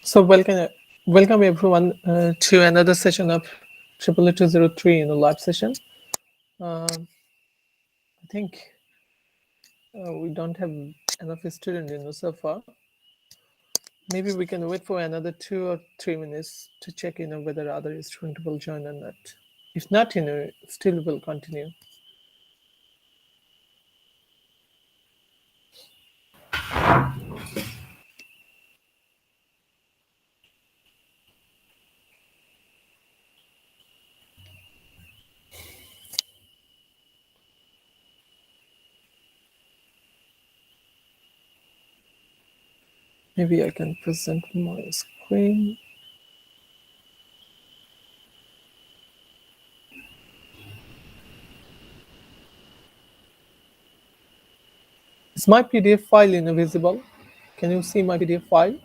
So welcome everyone to another session of 203 in the live session. I think we don't have enough students so far. Maybe we can wait for another 2 or 3 minutes to check whether other student will join or not. If not, still will continue. Maybe I can present my screen. Is my PDF file visible? Can you see my PDF file?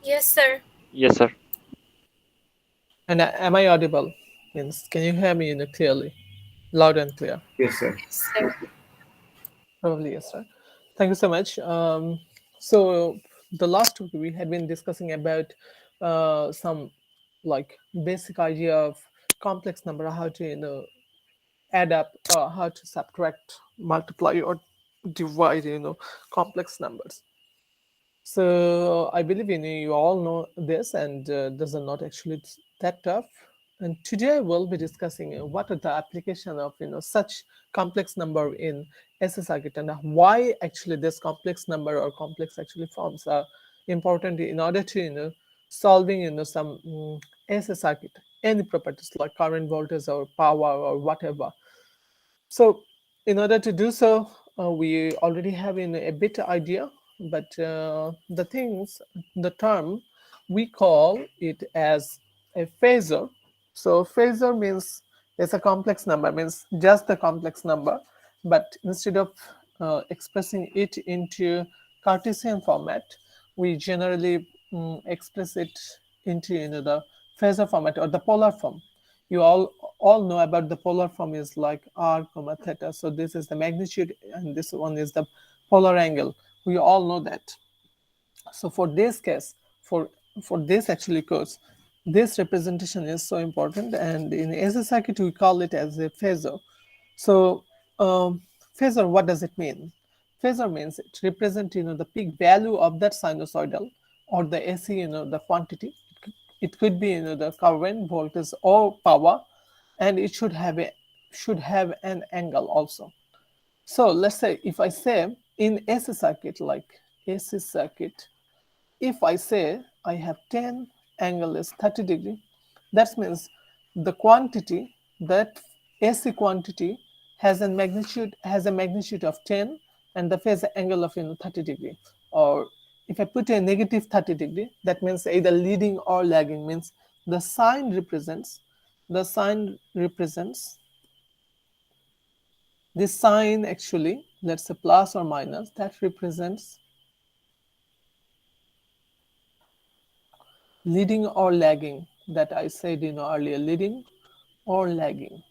Yes, sir. Yes, sir. And am I audible? Means can you hear me clearly, loud and clear? Yes, sir. Yes, sir. Probably yes, sir. Thank you so much. So the last week we had been discussing about some like basic idea of complex number, how to add up, how to subtract, multiply, or divide complex numbers. So I believe you all know this, and this is not actually that tough. And today we'll be discussing what are the application of such complex number in AC circuit, and why actually this complex number or complex actually forms are important in order to solving some AC circuit, any properties like current, voltage, or power, or whatever. So, in order to do so, we already have a bit idea, but the things, the term, we call it as a phasor. So, phasor means it's a complex number, means just the complex number, but instead of expressing it into Cartesian format, we generally express it into the phasor format or the polar form. You all know about the polar form is like r comma theta. So this is the magnitude and this one is the polar angle. We all know that. So for this case, for for this actually course, this representation is so important, and in AC circuit we call it as a phasor. So phasor, what does it mean? Phasor means it represents the peak value of that sinusoidal or the AC, the quantity. It could be the current, voltage, or power, and it should have an angle also. So let's say if I say in AC circuit, like AC circuit, if I say I have 10, angle is 30 degree, that means the quantity, that AC quantity has a magnitude of 10 and the phase angle of 30 degree. Or if I put a negative 30 degree, that means either leading or lagging, means the sign represents the sign represents this sign actually, let's say plus or minus, that represents leading or lagging, that I said earlier, leading or lagging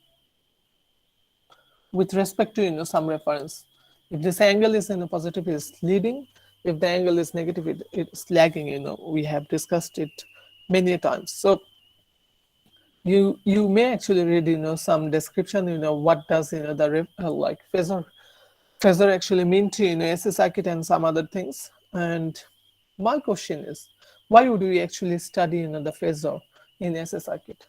with respect to some reference. If this angle is positive, it's leading. If the angle is negative, it's lagging. We have discussed it many times. So you may actually read some description. What does the like phasor actually mean to AC circuit and some other things. And my question is, why would we actually study the phasor in AC circuit?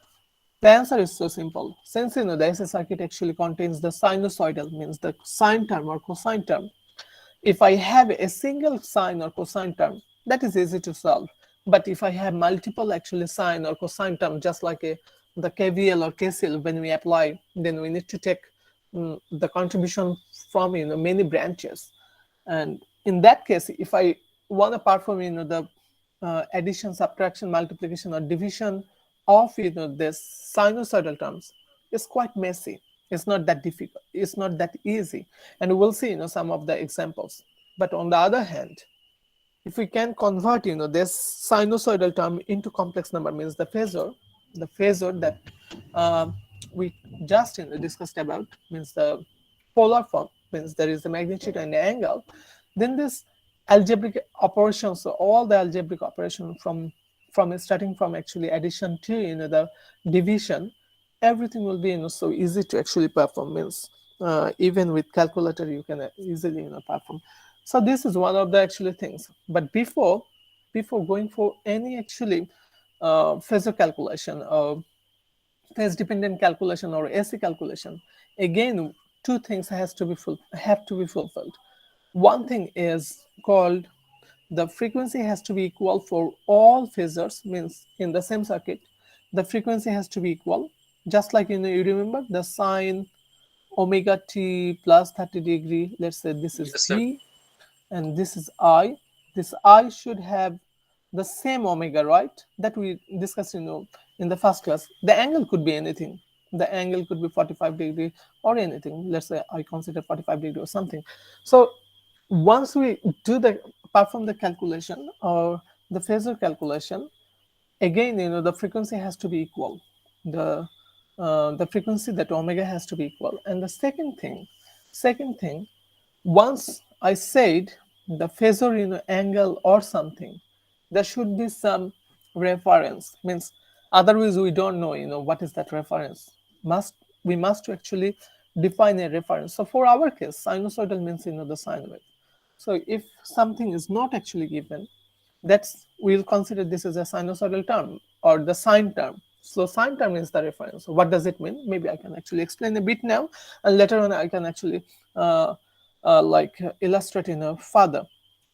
The answer is so simple. Since the AC circuit actually contains the sinusoidal, means the sine term or cosine term. If I have a single sine or cosine term, that is easy to solve. But if I have multiple actually sine or cosine term, just like the KVL or KCL, when we apply, then we need to take the contribution from many branches. And in that case, if I want to perform the addition, subtraction, multiplication, or division of this sinusoidal terms, it's quite messy. It's not that difficult. It's not that easy, and we'll see some of the examples. But on the other hand, if we can convert this sinusoidal term into complex number, means the phasor that uh, we just discussed about, means the polar form, means there is the magnitude and the angle, then this algebraic operations, so all the algebraic operation from starting from actually addition to the division, everything will be so easy to actually perform. Means even with calculator you can easily perform. So this is one of the actually things. But before going for any actually phasor calculation or phase dependent calculation or AC calculation, again two things have to be fulfilled. One thing is called the frequency has to be equal for all phasors, means in the same circuit the frequency has to be equal. Just like you remember the sine omega t plus 30 degree, let's say this is Yes, sir. v and this is I. This I should have the same omega, right? That we discussed, in the first class. The angle could be anything. The angle could be 45 degree or anything. Let's say I consider 45 degree or something. So once we do the perform the calculation or the phasor calculation, again the frequency has to be equal. The frequency, that omega, has to be equal. And the second thing, once I said the phasor angle or something, there should be some reference. Means otherwise we don't know what is that reference. Must we must actually define a reference. So for our case, sinusoidal means the sine wave. So if something is not actually given, that's we'll consider this as a sinusoidal term or the sine term. So sine term is the reference. So what does it mean? Maybe I can actually explain a bit now, and later on I can actually uh, illustrate further.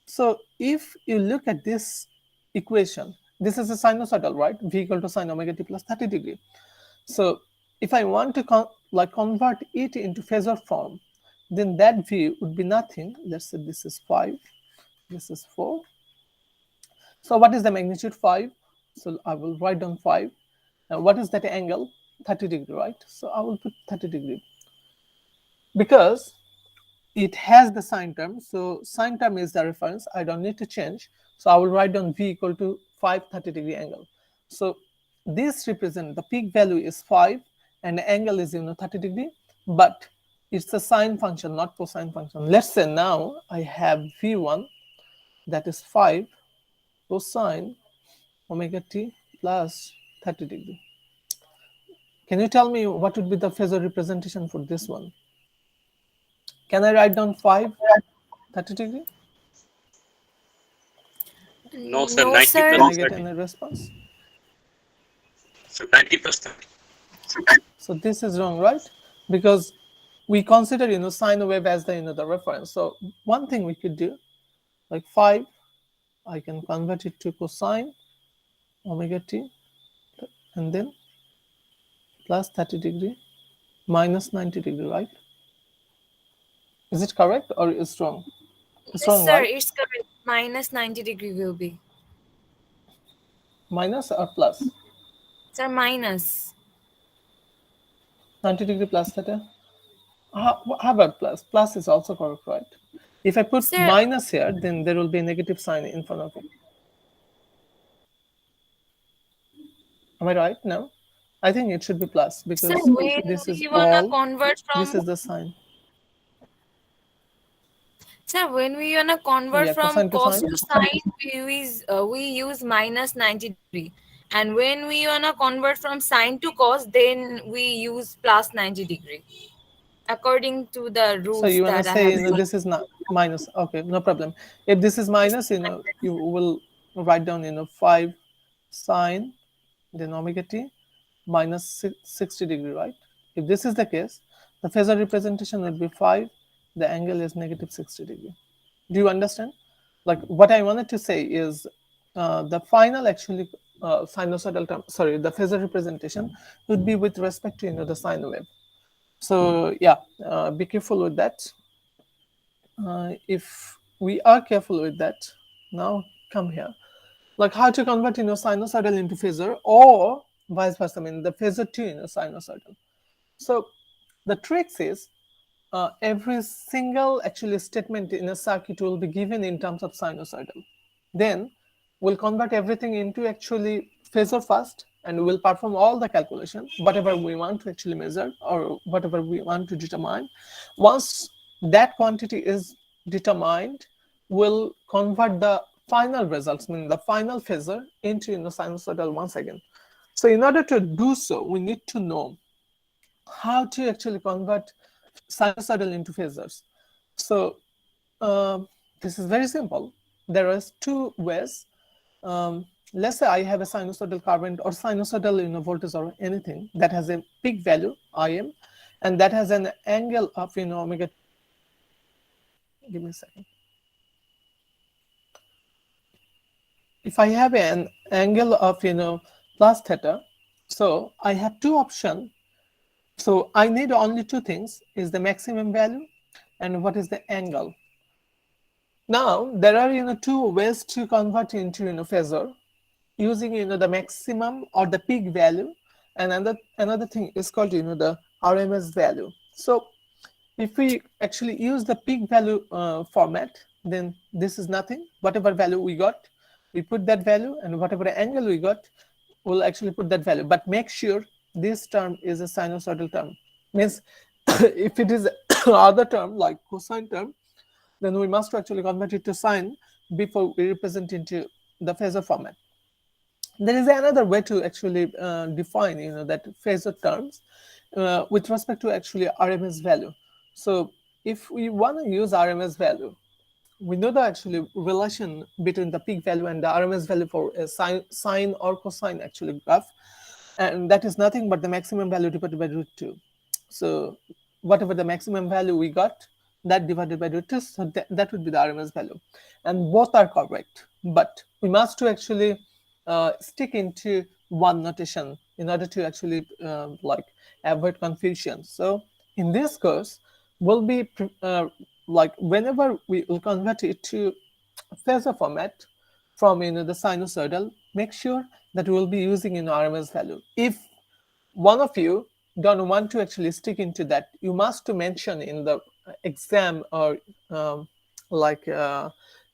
So if you look at this equation, this is a sinusoidal, right? V equal to sine omega t plus 30 degree. So if I want to convert it into phasor form, then that v would be nothing. Let's say this is 5, this is 4. So what is the magnitude 5? So I will write down 5. And what is that angle? 30 degree, right? So I will put 30 degree because it has the sine term. So sine term is the reference. I don't need to change. So I will write down V equal to 5 30 degree angle. So this represents the peak value is 5 and the angle is 30 degree, but it's a sine function, not cosine function. Let's say now I have V1, that is 5 cosine omega t plus 30 degree. Can you tell me what would be the phasor representation for this one? Can I write down 5 30 degree? No, sir. No, 90 sir. Can plus I get 30. any response? So 90 plus 30. So this is wrong, right? Because we consider sine wave as the reference. So one thing we could do, like 5, I can convert it to cosine omega t and then plus 30 degree minus 90 degree, right? Is it correct or is wrong? It's Yes, wrong, sir. right? It's correct. Minus 90 degree will be. Minus or plus? Sir, minus. 90 degree plus theta. How about plus? Plus is also correct, right? If I put Sir, minus here, then there will be a negative sign in front of it. Am I right now? I think it should be plus sir, because when this is we wanna all, convert this from is the sign. sir, when we wanna convert Yeah, from cosine to cos sine. to sine, we use minus 90 degree, and when we wanna convert from sine to cos, then we use plus 90 degree, according to the So rules you wanna that I say have seen. this is not minus. Okay, no problem. If this is minus, you will write down 5 sine then omega t minus 60 degree, right? If this is the case, the phasor representation would be 5, the angle is negative 60 degree. Do you understand? Like what I wanted to say is the final actually sinusoidal term, sorry, the phasor representation would be with respect to the sine wave. So yeah, be careful with that. If we are careful with that, now come here. Like how to convert sinusoidal into phasor or vice versa, I mean the phasor to sinusoidal. So the trick is every single actually statement in a circuit will be given in terms of sinusoidal. Then we'll convert everything into actually phasor first, and we'll perform all the calculation, whatever we want to actually measure or whatever we want to determine. Once that quantity is determined, will convert the final results, meaning the final phasor, into sinusoidal once again. So in order to do so, we need to know how to actually convert sinusoidal into phasors. So this is very simple. There are two ways. Let's say I have a sinusoidal current or sinusoidal voltage or anything that has a peak value Im, and that has an angle of omega. Give me a second. If I have an angle of plus theta, so I have two options. So I need only two things: is the maximum value and what is the angle. Now there are two ways to convert into phasor using the maximum or the peak value, and another thing is called the RMS value. So if we actually use the peak value format, then this is nothing. Whatever value we got, we put that value, and whatever angle we got, we'll actually put that value. But make sure this term is a sinusoidal term. Means if it is other term like cosine term, then we must actually convert it to sine before we represent into the phasor format. There is another way to actually define that phasor terms with respect to actually RMS value. So if we want to use RMS value, we know the actually relation between the peak value and the RMS value for a sine or cosine actually graph, and that is nothing but the maximum value divided by root 2. So whatever the maximum value we got, that divided by root 2, so that would be the RMS value, and both are correct, but we must to actually stick into one notation in order to actually like avoid confusion. So in this course, we'll be like whenever we will convert it to phasor format from the sinusoidal, make sure that we will be using RMS value. If one of you don't want to actually stick into that, you must to mention in the exam or like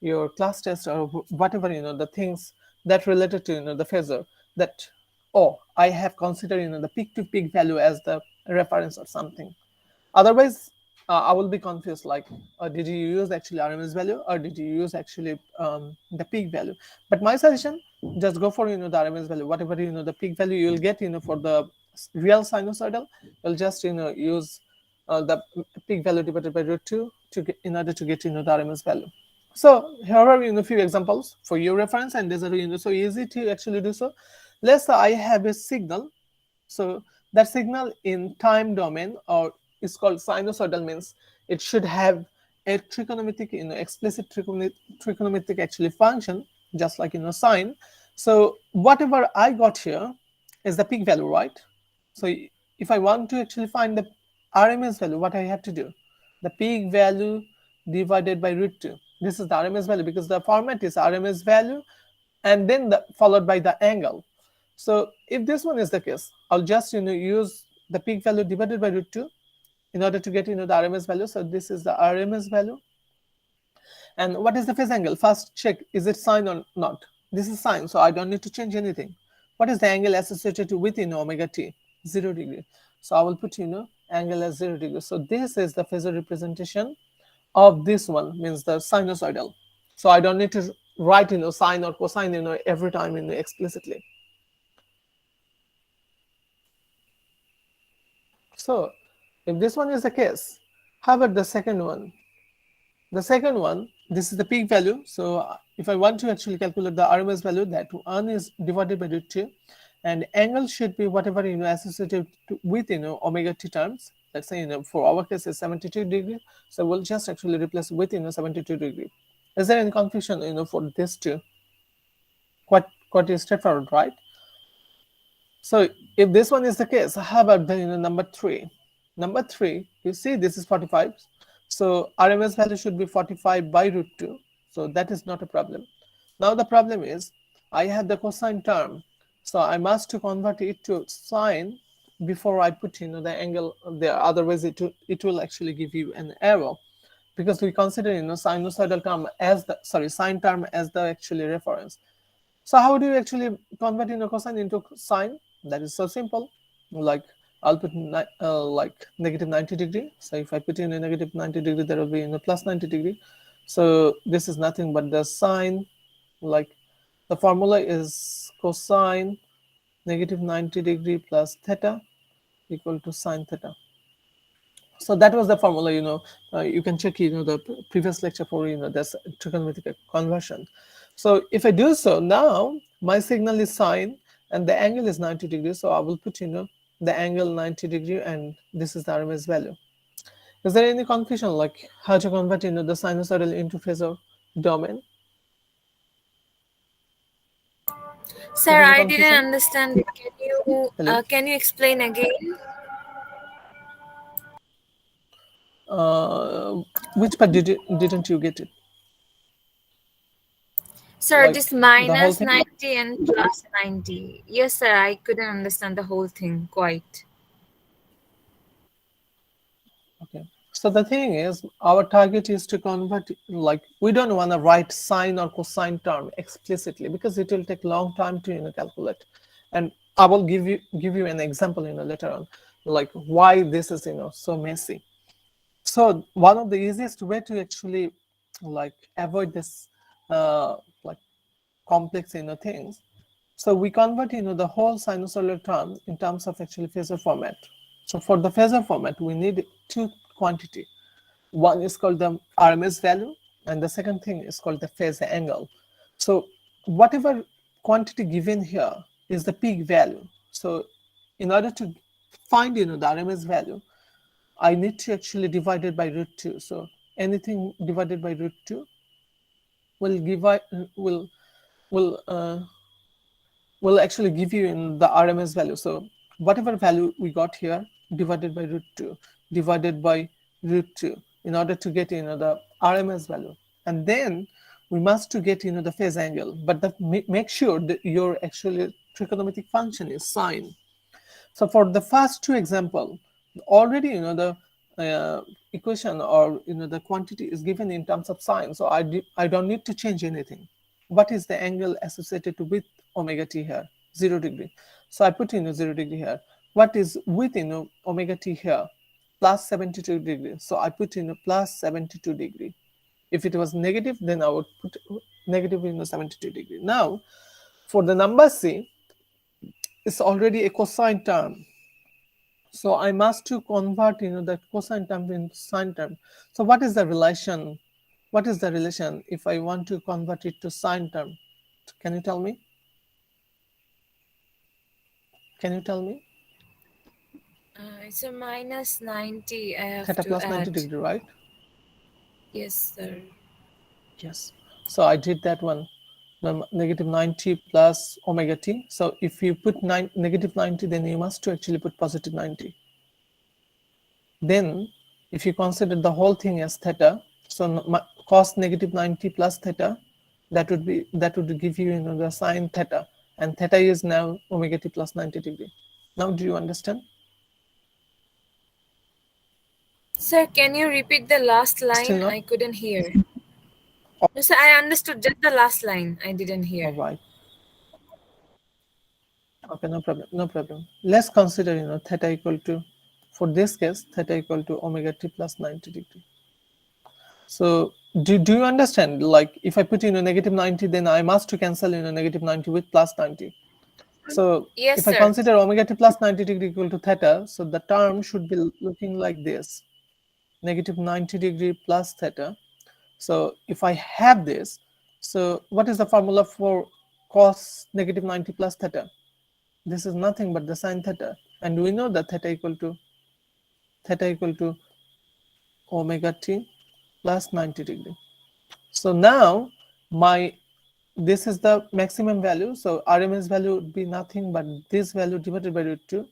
your class test or whatever the things that related to the phasor, that oh, I have considered the peak to peak value as the reference or something. Otherwise I will be confused, like did you use actually RMS value or did you use actually the peak value. But my suggestion, just go for the RMS value. Whatever the peak value you will get for the real sinusoidal, you'll just use the peak value divided by root 2 to get, in order to get the RMS value. So here are a few examples for your reference, and these are so easy to actually do so. Let's say I have a signal. So that signal in time domain, or is called sinusoidal, means it should have a trigonometric, explicit trigonometric actually function, just like sine. So whatever I got here is the peak value, right? So if I want to actually find the RMS value, what I have to do? The peak value divided by root 2. This is the RMS value because the format is RMS value and then followed by the angle. So if this one is the case, I'll just use the peak value divided by root 2 in order to get the RMS value. So this is the RMS value. And what is the phase angle? First check, is it sine or not? This is sine, so I don't need to change anything. What is the angle associated with omega t? 0 degree. So I will put angle as 0 degree. So this is the phasor representation of this one, means the sinusoidal. So I don't need to write sine or cosine every time explicitly. So if this one is the case, how about the second one? The second one, this is the peak value. So if I want to actually calculate the RMS value, that one is divided by root 2, and angle should be whatever associated with omega t terms. Let's say for our case is 72 degree. So we'll just actually replace with 72 degree. Is there any confusion for this two? Quite straightforward, right? So if this one is the case, how about the number 3? Number 3, you see this is 45. So RMS value should be 45 by root 2. So that is not a problem. Now the problem is I have the cosine term. So I must to convert it to sine before I put the angle there. Otherwise it will actually give you an error, because we consider sinusoidal term as the sine term as the actually reference. So how do you actually convert cosine into sine? That is so simple. Like I'll put like negative 90 degree. So if I put in a negative 90 degree, there will be plus 90 degree. So this is nothing but the sine, like the formula is cosine negative 90 degree plus theta equal to sine theta. So that was the formula, you can check, the previous lecture for, this trigonometric conversion. So if I do so, now my signal is sine and the angle is 90 degrees. So I will put, the angle 90 degree and this is the RMS value. Is there any confusion like how to convert, the sinusoidal into phasor domain? Sir, Have any I didn't confusion? understand it. Hello? Can you explain again? Uh, which part didn't you get it? Sir, Like this the whole minus thing? 90 and plus 90. Yes, sir, I couldn't understand the whole thing quite. Okay. So the thing is, our target is to convert, like we don't want to write sine or cosine term explicitly because it will take long time to calculate. And I will give you an example later on, like why this is so messy. So one of the easiest way to actually like avoid this like complex things. So we convert the whole sinusoidal term in terms of actually phasor format. So for the phasor format, we need two quantity. One is called the RMS value, and the second thing is called the phase angle. So whatever quantity given here is the peak value. So in order to find the RMS value, I need to actually divide it by root 2. So anything divided by root 2 will give will will uh, will actually give you in the RMS value. So whatever value we got here divided by root 2 divided by root 2 in order to get the RMS value. And then we must to get the phase angle, but make sure that your actually trigonometric function is sine. So for the first two example, already the equation or the quantity is given in terms of sine. So I don't need to change anything. What is the angle associated with omega t here? 0 degree. So I put 0 degree here. What is with omega t here? Plus 72 degrees. So I put plus 72 degree. If it was negative, then I would put negative 72 degree. Now for the number c, it's already a cosine term. So I must to convert the cosine term into sine term. So what is the relation? What is the relation if I want to convert it to sine term? Can you tell me? Can you tell me? It's a minus 90 I have Theta to plus 90 add. degree, right? Yes, sir. Yes. So I did that one. Negative 90 plus omega t. So if you put negative 90, then you must to actually put positive 90. Then if you consider the whole thing as theta, so cos negative 90 plus theta, that would give you the sine theta, and theta is now omega t plus 90 degree. Now do you understand? Sir, can you repeat the last Still line? not? I couldn't hear. No, sir, I understood just the last line. I didn't All hear. right. Okay, no problem. No problem. Let's consider theta equal to, for this case, theta equal to omega t plus 90 degree. So do you understand? Like if I put negative 90, then I must to cancel negative 90 with plus 90. So Yes, if I sir. consider omega t plus 90 degree equal to theta, so the term should be looking like this, negative 90 degree plus theta. So if I have this, so what is the formula for cos negative 90 plus theta? This is nothing but the sine theta. And we know that theta equal to omega t plus 90 degree. So now my this is the maximum value. So RMS value would be nothing but this value divided by root 2.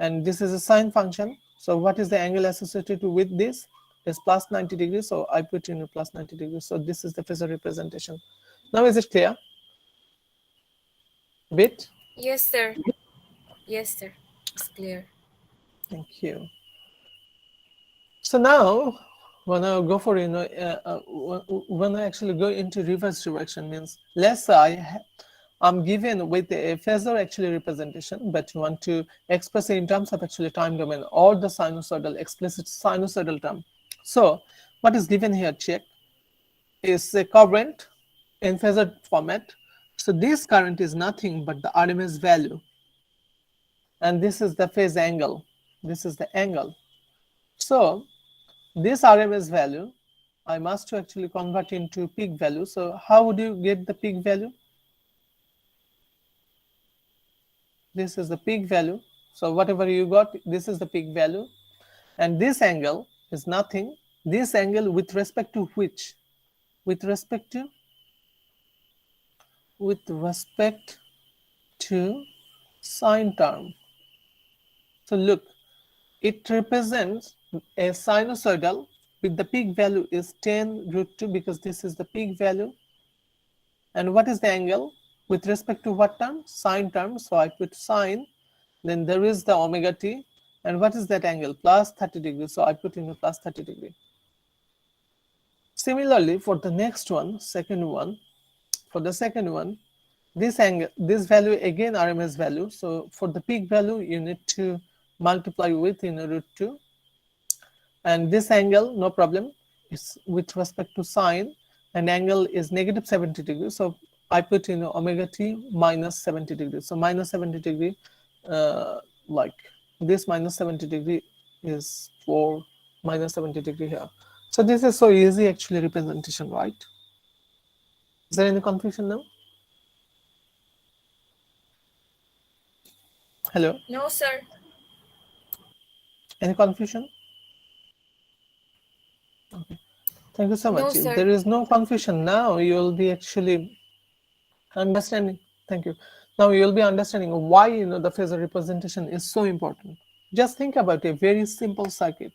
And this is a sine function. So what is the angle associated with this? Is plus 90 degrees. So I put plus 90 degrees. So this is the phasor representation. Now is it clear? Bit? Yes, sir. Yes, sir. It's clear. Thank you. So now when I go for when I actually go into reverse direction, means let's say I'm given with a phasor actually representation, but you want to express it in terms of actually time domain or the sinusoidal explicit sinusoidal term. So what is given here? Check. is a current in phasor format. So this current is nothing but the RMS value, and this is the phase angle. This is the angle. So this RMS value, I must actually convert into peak value. So how would you get the peak value? This is the peak value. So whatever you got, this is the peak value. And this angle is nothing. This angle with respect to which? With respect to? With respect to sine term. So look, it represents a sinusoidal with the peak value is 10 root 2 because this is the peak value. And what is the angle? With respect to what term? Sine term. So I put sine, then there is the omega t. And what is that angle? Plus 30 degrees. So I put in a plus 30 degree. Similarly, for the next one, second one, for the second one, this angle, this value again RMS value. So for the peak value, you need to multiply with root 2. And this angle, no problem, is with respect to sine, and angle is negative 70 degrees. So I put omega t minus 70 degrees. So minus 70 degree, like this minus 70 degree is for minus 70 degree here. So this is so easy actually representation, right? Is there any confusion now? Hello? No, sir. Any confusion? Okay. Thank you so No, much. If sir. there is no confusion now, you will be actually understanding. Thank you. Now you will be understanding why the phasor representation is so important. Just think about a very simple circuit.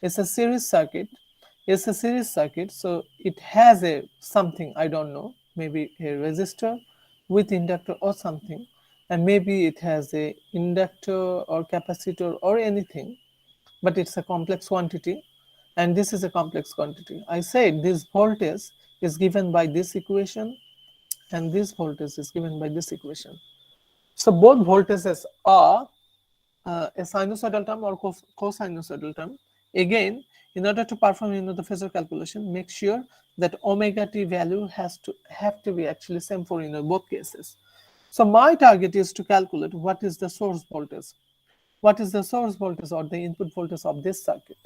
It's a series circuit. It's a series circuit, so it has a something, I don't know, maybe a resistor with inductor or something, and maybe it has a inductor or capacitor or anything, but it's a complex quantity, and this is a complex quantity. I said this voltage is given by this equation, and this voltage is given by this equation. So both voltages are a sinusoidal term or cosinusoidal term. Again, in order to perform the phasor calculation, make sure that omega t value have to be actually same for both cases. So my target is to calculate what is the source voltage. What is the source voltage or the input voltage of this circuit?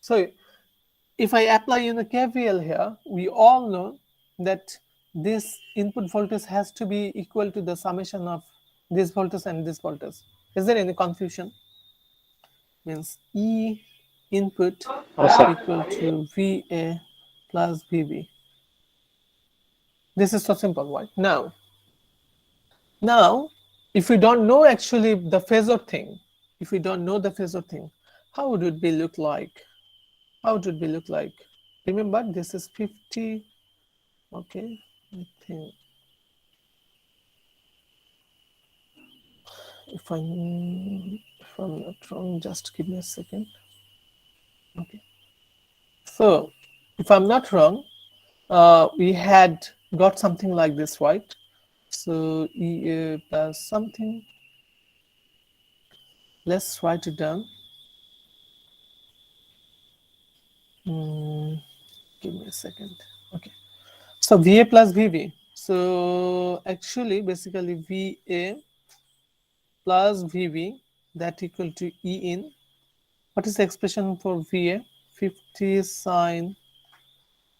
So if I apply KVL here, we all know that this input voltage has to be equal to the summation of this voltage and this voltage. Is there any confusion? Means E input No, sir. equal to VA plus VB. This is so simple, right? Now, if we don't know actually the phasor thing, if we don't know the phasor thing, how would it be look like? How would it be look like? Remember, this is 50. Okay, I think if I'm not wrong, just give me a second. Okay, so if I'm not wrong, we had got something like this, right? So EA plus something. Let's write it down. Give me a second. Okay, so VA plus VB. So actually, basically VA plus VB that equal to E in. What is the expression for VA? 50 sine,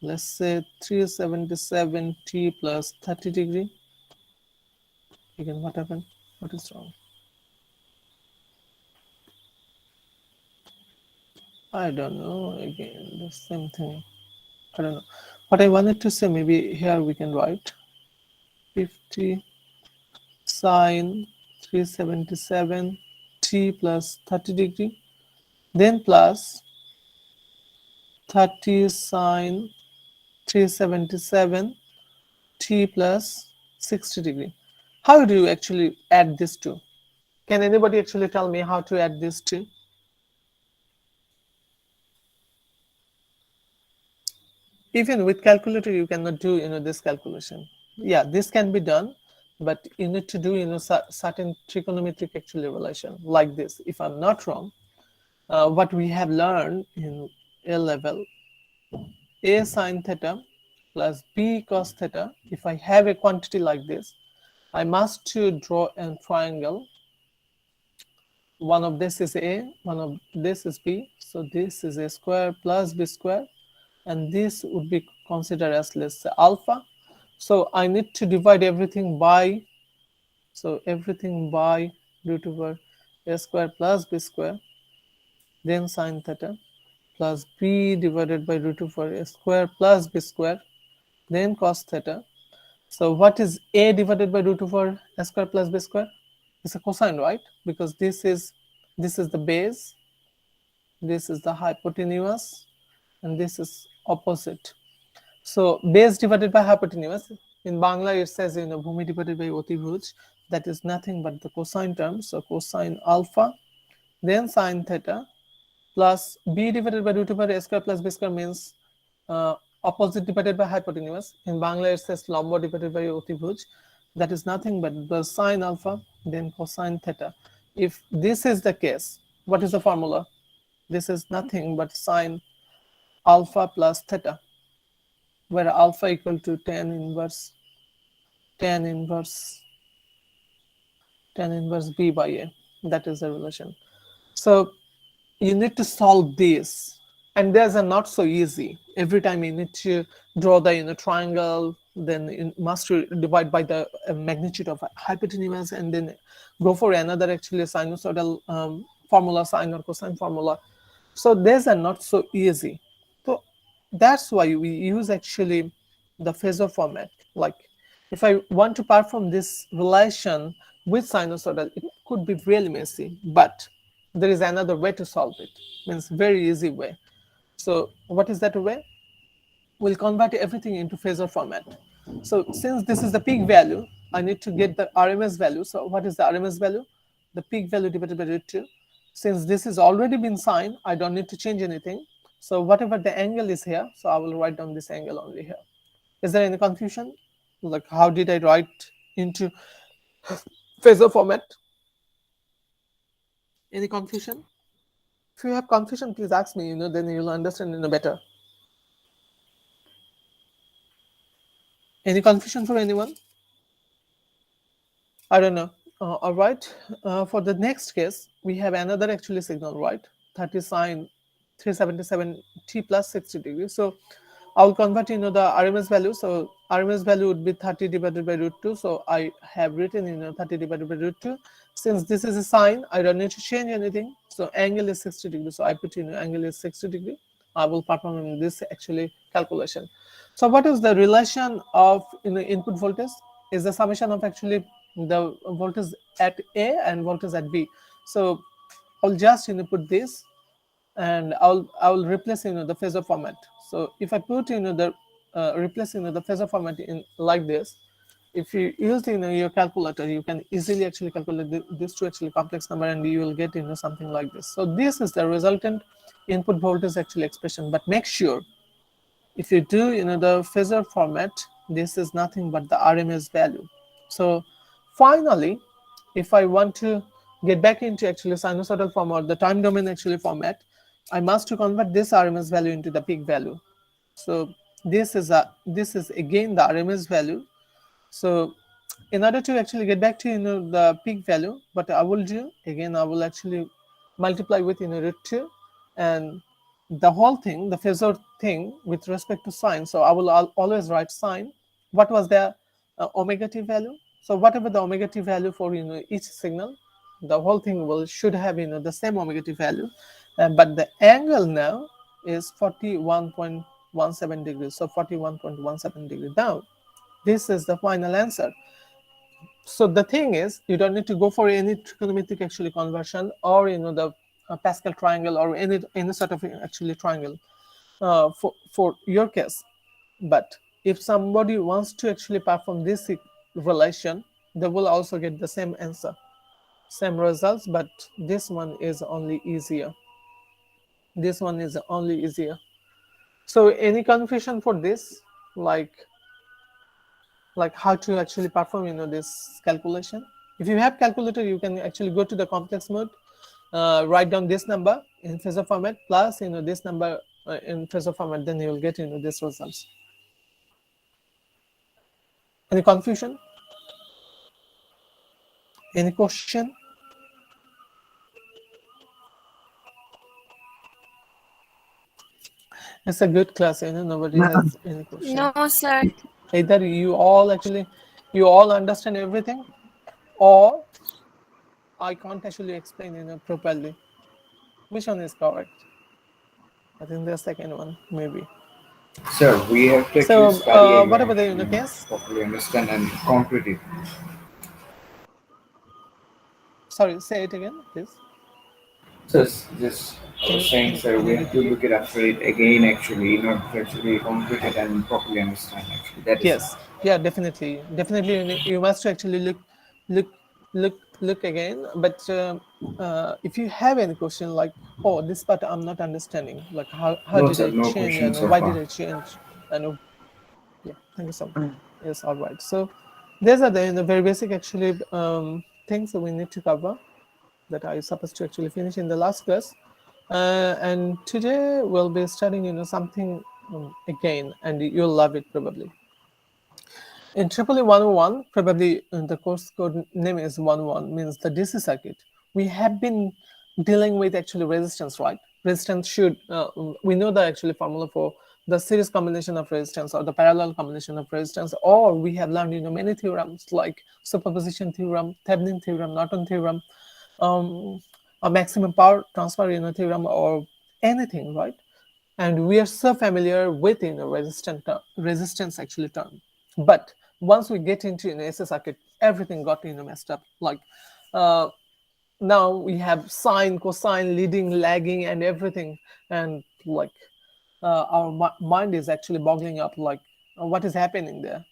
let's say 377 t plus 30 degree. Again, what happened? What is wrong? I don't know. Again, the same thing. I don't know. What I wanted to say, maybe here we can write 50 sine 377 t plus 30 degree, then plus 30 sine 377 t plus 60 degree. How do you actually add these two? Can anybody actually tell me how to add these two? Even with calculator, you cannot do this calculation. Yeah, this can be done, but you need to do certain trigonometric actually relation like this. If I'm not wrong, what we have learned in A level, A sine theta plus b cos theta. If I have a quantity like this, I must to draw a triangle. One of this is a, one of this is b, so this is a square plus b square, and this would be considered as, let's say, alpha. So I need to divide everything by, so everything by root over a square plus b square, then sine theta, plus b divided by root over a square plus b square, then cos theta. So what is a divided by root over a square plus b square? It's a cosine, right? Because this is the base, this is the hypotenuse, and this is opposite. So base divided by hypotenuse, in Bangla it says, bhumi divided by otibhuj, that is nothing but the cosine term. So cosine alpha, then sine theta, plus b divided by root over a square plus b square means opposite divided by hypotenuse. In Bangla it says lambda divided by otibhuj, that is nothing but the sine alpha, then cosine theta. If this is the case, what is the formula? This is nothing but sine alpha plus theta, where alpha equal to tan inverse tan inverse b by a. That is the relation. So you need to solve this, and there's a not so easy. Every time you need to draw the triangle, then you must divide by the magnitude of hypotenuse, and then go for another actually sinusoidal formula, sine or cosine formula. So there's a not so easy. So that's why we use actually the phasor format. Like if I want to perform this relation with sinusoidal, it could be really messy, but there is another way to solve it. Means very easy way. So what is that way? We'll convert everything into phasor format. So since this is the peak value, I need to get the RMS value. So what is the RMS value? The peak value divided by root 2. Since this is already been sine, I don't need to change anything. So whatever the angle is here, so I will write down this angle only here. Is there any confusion? Like how did I write into phasor format? Any confusion? If you have confusion, please ask me, then you'll understand better. Any confusion for anyone? I don't know. All right. For the next case, we have another actually signal, right? 30 sine 377 t plus 60 degrees. So I'll convert the RMS value. So RMS value would be 30 divided by root 2. So I have written 30 divided by root 2. Since this is a sine, I don't need to change anything. So angle is 60 degrees. So I put angle is 60 degree. I will perform this actually calculation. So what is the relation of input voltage? Is the summation of actually the voltage at A and voltage at B. So I'll just put this, and I will replace the phasor format. So if I put the replace the phasor format in like this, if you use your calculator, you can easily actually calculate this two actually complex number, and you will get something like this. So this is the resultant input voltage actually expression. But make sure if you do the phasor format, this is nothing but the RMS value. So finally, if I want to get back into actually sinusoidal form or the time domain actually format, I must to convert this RMS value into the peak value. So this is again the RMS value. So in order to actually get back to the peak value, what I will do again, I will actually multiply with root 2, and the whole thing, the phasor thing with respect to sine. So I will always write sine. What was the omega t value? So whatever the omega t value for each signal, the whole thing should have the same omega t value, but the angle now is 41.17 degrees. So 41.17 degrees down. This is the final answer. So the thing is, you don't need to go for any trigonometric actually conversion, or the Pascal triangle, or any sort of actually triangle for your case. But if somebody wants to actually perform this relation, they will also get the same answer, same results, but this one is only easier. This one is only easier. So any confusion for this, like how to actually perform this calculation? If you have calculator, you can actually go to the complex mode, write down this number in phasor format plus this number in phasor format, then you will get these results. Any confusion? Any question? It's a good class, nobody has any question. No, sir. Either you all understand everything, or I can't actually explain properly. Which one is correct? I think the second one, maybe. Sir, we have to actually So, study what again about the actually, case? properly understand and complete it. Sorry, say it again, please. So just I Can was you saying, can, sir, can we you have to repeat it? look it after it again actually in order to actually complete it and properly understand actually. That is it. Yes, yeah, definitely, definitely. You must actually look, look again. But if you have any question like, oh, this part I'm not understanding, like how No, did sir, I no change questions and so why far. did I change, and yeah, thank you so much. Yes, all right. So these are the very basic actually things that we need to cover that I supposed to actually finish in the last class. And today we'll be studying something again, and you'll love it probably. In Triple 101, probably the course code name is 101, means the DC circuit. We have been dealing with actually resistance, right? Resistance should, we know the actually formula for the series combination of resistance or the parallel combination of resistance, or we have learned, many theorems like superposition theorem, Thevenin theorem, Norton theorem, um, a maximum power transfer, theorem, or anything, right? And we are so familiar with resistance actually term. But once we get into AC circuit, everything got messed up. Like uh, now we have sine, cosine, leading, lagging, and everything, and like our mind is actually boggling up. Like what is happening there?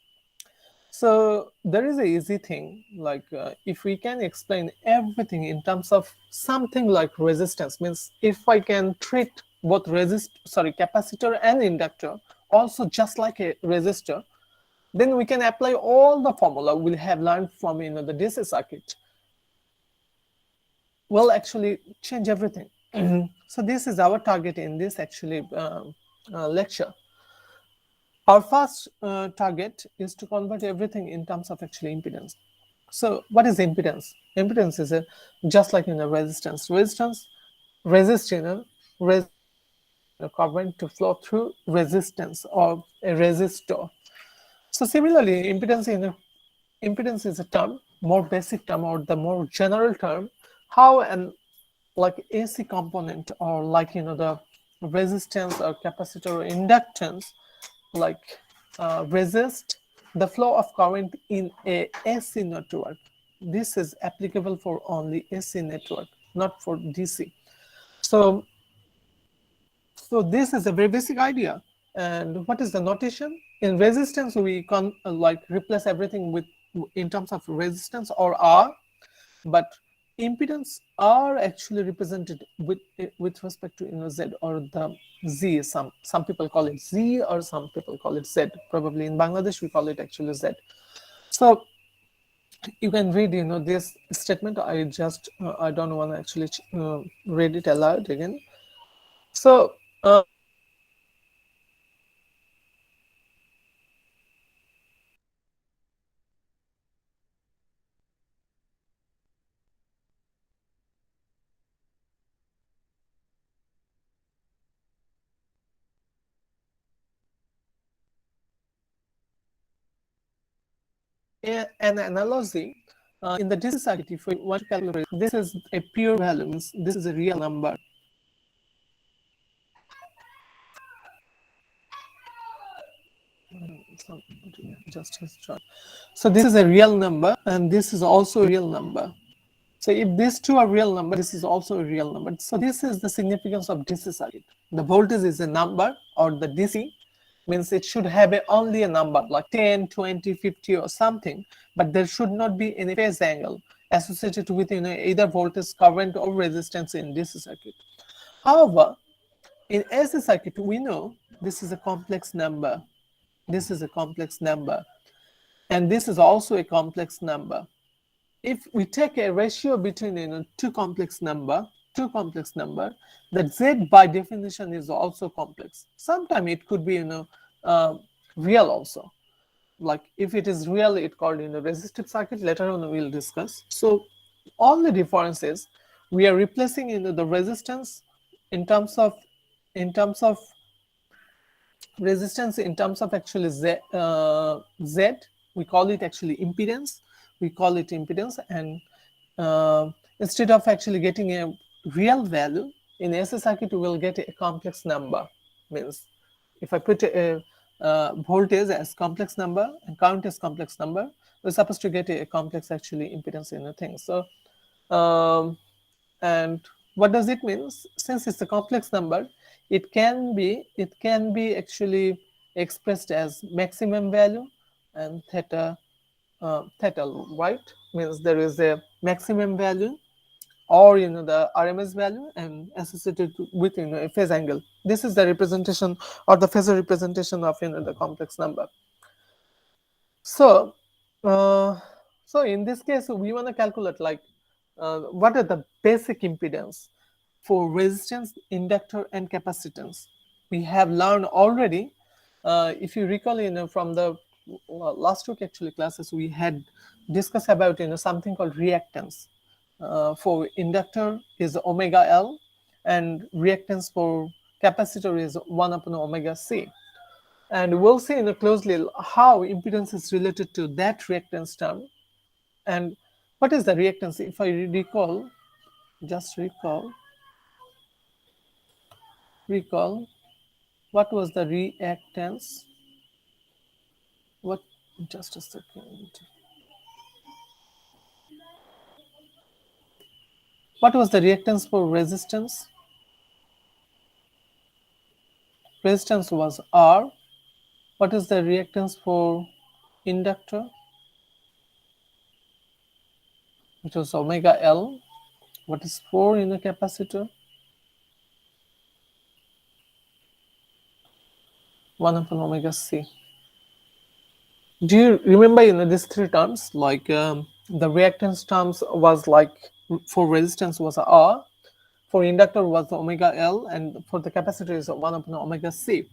So there is a easy thing, like if we can explain everything in terms of something like resistance, means if I can treat both capacitor and inductor also just like a resistor, then we can apply all the formula we have learned from the DC circuit. Will actually change everything. So this is our target in this actually lecture. Our first target is to convert everything in terms of actually impedance. So what is impedance? Impedance is just like resistance. Resist, resist current to flow through resistance or a resistor. So similarly, impedance is a term, more basic term or the more general term, how an like AC component or like the resistance or capacitor or inductance like resist the flow of current in a AC network. This is applicable for only AC network, not for DC. So, so this is a very basic idea. And what is the notation? In resistance, we can like replace everything with in terms of resistance or R, but impedance are actually represented with respect to Z or the Z. Some people call it Z or some people call it Z. Probably in Bangladesh we call it actually Z. So you can read this statement. I don't want to actually read it aloud again. So an analogy in the DC circuit, if we want to calculate, this is a pure value, means this is a real number. Just his chart. So this is a real number, and this is also a real number. So if these two are real number, this is also a real number. So this is the significance of DC circuit. The voltage is a number, or the DC means it should have only a number like 10, 20, 50 or something, but there should not be any phase angle associated with either voltage, current or resistance in DC circuit. However, in AC circuit, we know this is a complex number. This is a complex number. And this is also a complex number. If we take a ratio between two complex number, that Z by definition is also complex. Sometimes it could be real also. like if it is really it called in the resistive circuit. Later on we'll discuss. So all the difference is we are replacing the resistance in terms of in terms of resistance in terms of actually z, we call it actually impedance, we call it impedance. And instead of actually getting a real value in AC circuit, we will get a complex number. Means if I put a voltage as complex number and current as complex number, we're supposed to get a complex actually impedance in a thing. So and what does it mean? Since it's a complex number, it can be actually expressed as maximum value and theta, right? Means there is a maximum value or the RMS value and associated with a phase angle. This is the representation or the phasor representation of the complex number. So, uh, so in this case, we want to calculate like what are the basic impedance for resistance, inductor, and capacitance. We have learned already. If you recall, from the last week actually classes, we had discussed about something called reactance. For inductor is omega L, and reactance for capacitor is 1 upon omega C. And we'll see closely how impedance is related to that reactance term. And what is the reactance? If I recall, just recall, what was the reactance? What? Just a second. What was the reactance for resistance? Resistance was R. What is the reactance for inductor? It was omega L. What is 4 in a capacitor? 1 upon omega C. Do you remember these three terms? Like the reactance terms was like for resistance was R, for inductor was omega L, and for the capacitor is 1 upon omega C.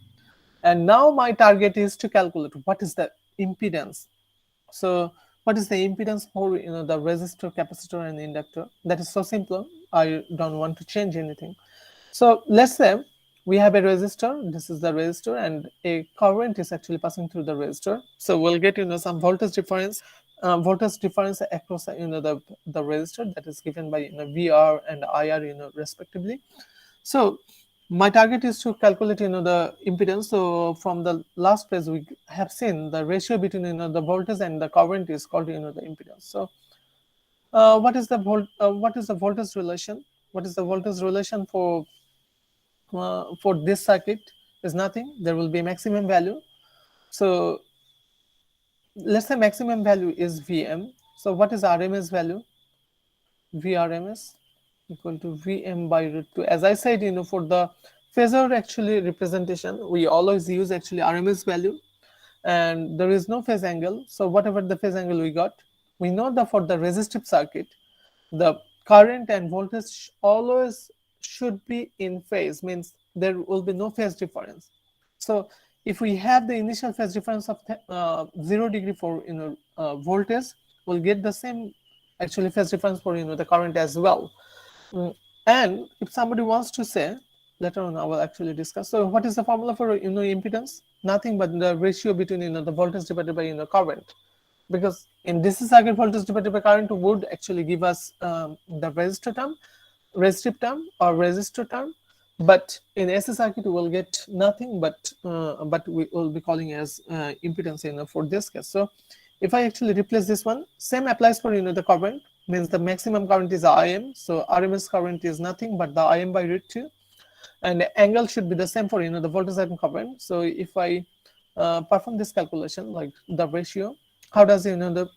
And now my target is to calculate what is the impedance. So what is the impedance for the resistor, capacitor, and inductor? That is so simple. I don't want to change anything. So let's say we have a resistor. This is the resistor, and a current is actually passing through the resistor. So we'll get some voltage difference across the resistor, that is given by VR and IR respectively. So my target is to calculate the impedance. So from the last page we have seen the ratio between the voltage and the current is called the impedance. So what is the voltage relation? What is the voltage relation for this circuit? Is nothing. There will be maximum value. So let's say maximum value is Vm. So what is RMS value? Vrms equal to Vm by root 2. As I said, for the phasor actually representation, we always use actually RMS value, and there is no phase angle. So whatever the phase angle we got, we know that for the resistive circuit, the current and voltage always should be in phase, means there will be no phase difference. So if we have the initial phase difference of 0 degree for voltage, we'll get the same actually phase difference for the current as well. And if somebody wants to say, later on I will actually discuss. So what is the formula for impedance? Nothing but the ratio between the voltage divided by current. Because in DC circuit, voltage divided by current would actually give us the resistor term, resistive term, or resistor term. But in AC circuit, we will get nothing but we will be calling as impedance for this case. So if I actually replace this one, same applies for the current, means the maximum current is Im. So RMS current is nothing but the Im by root 2, and the angle should be the same for the voltage and current. So if I perform this calculation, like the ratio, how does that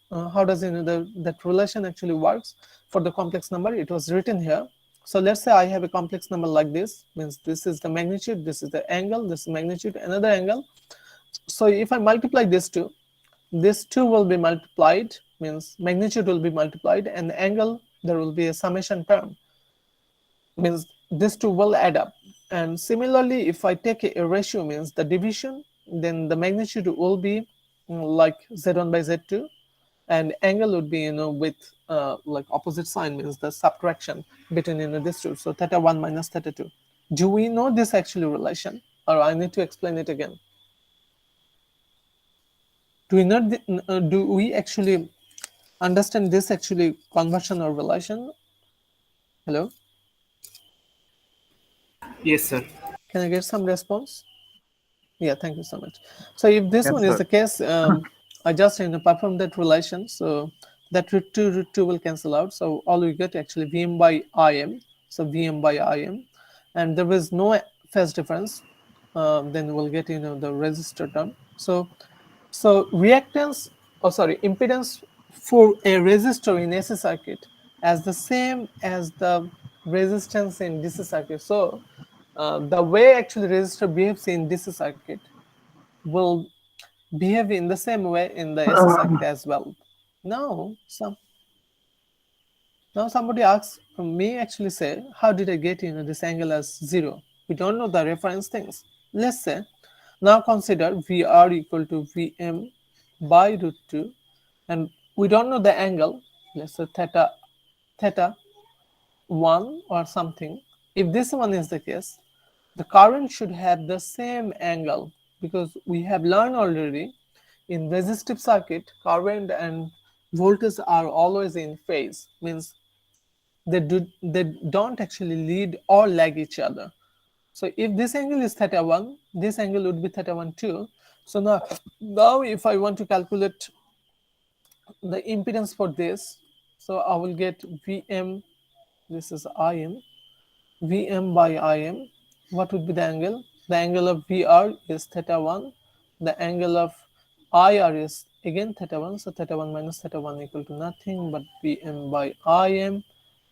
relation actually works for the complex number? It was written here. So let's say I have a complex number like this, means this is the magnitude, this is the angle, this is magnitude, another angle. So if I multiply this two will be multiplied, means magnitude will be multiplied, and the angle, there will be a summation term, means these two will add up. And similarly, if I take a ratio, means the division, then the magnitude will be like z1 by z2, and angle would be with like opposite sign, means the subtraction between these two, so theta 1 minus theta 2. Do we know this actually relation, or I need to explain it again? Do we not do we actually understand this actually conversion or relation? Hello, Yes, sir. can I get some response? Yeah, thank you so much. So if this Yes, one is sir. the case, I just perform that relation. So that root 2 will cancel out. So all we get actually Vm by Im. So Vm by Im, and there is no phase difference. Then we'll get the resistor term. So reactance, oh sorry, impedance for a resistor in AC circuit as the same as the resistance in DC circuit. So the way actually resistor behaves in DC circuit will behave in the same way in the AC circuit as well. Now, somebody asks me actually say, how did I get this angle as 0? We don't know the reference things. Let's say, now consider VR equal to Vm by root 2, and we don't know the angle. Let's say theta 1 or something. If this one is the case, the current should have the same angle, because we have learned already in resistive circuit current and voltage are always in phase, means they don't actually lead or lag each other. So if this angle is theta 1, this angle would be theta 1 too. So now if I want to calculate the impedance for this, so I will get Vm, this is Im, Vm by Im. What would be the angle? The angle of Vr is theta 1. The angle of IR is again theta 1. So theta 1 minus theta 1 equal to nothing but Vm by Im.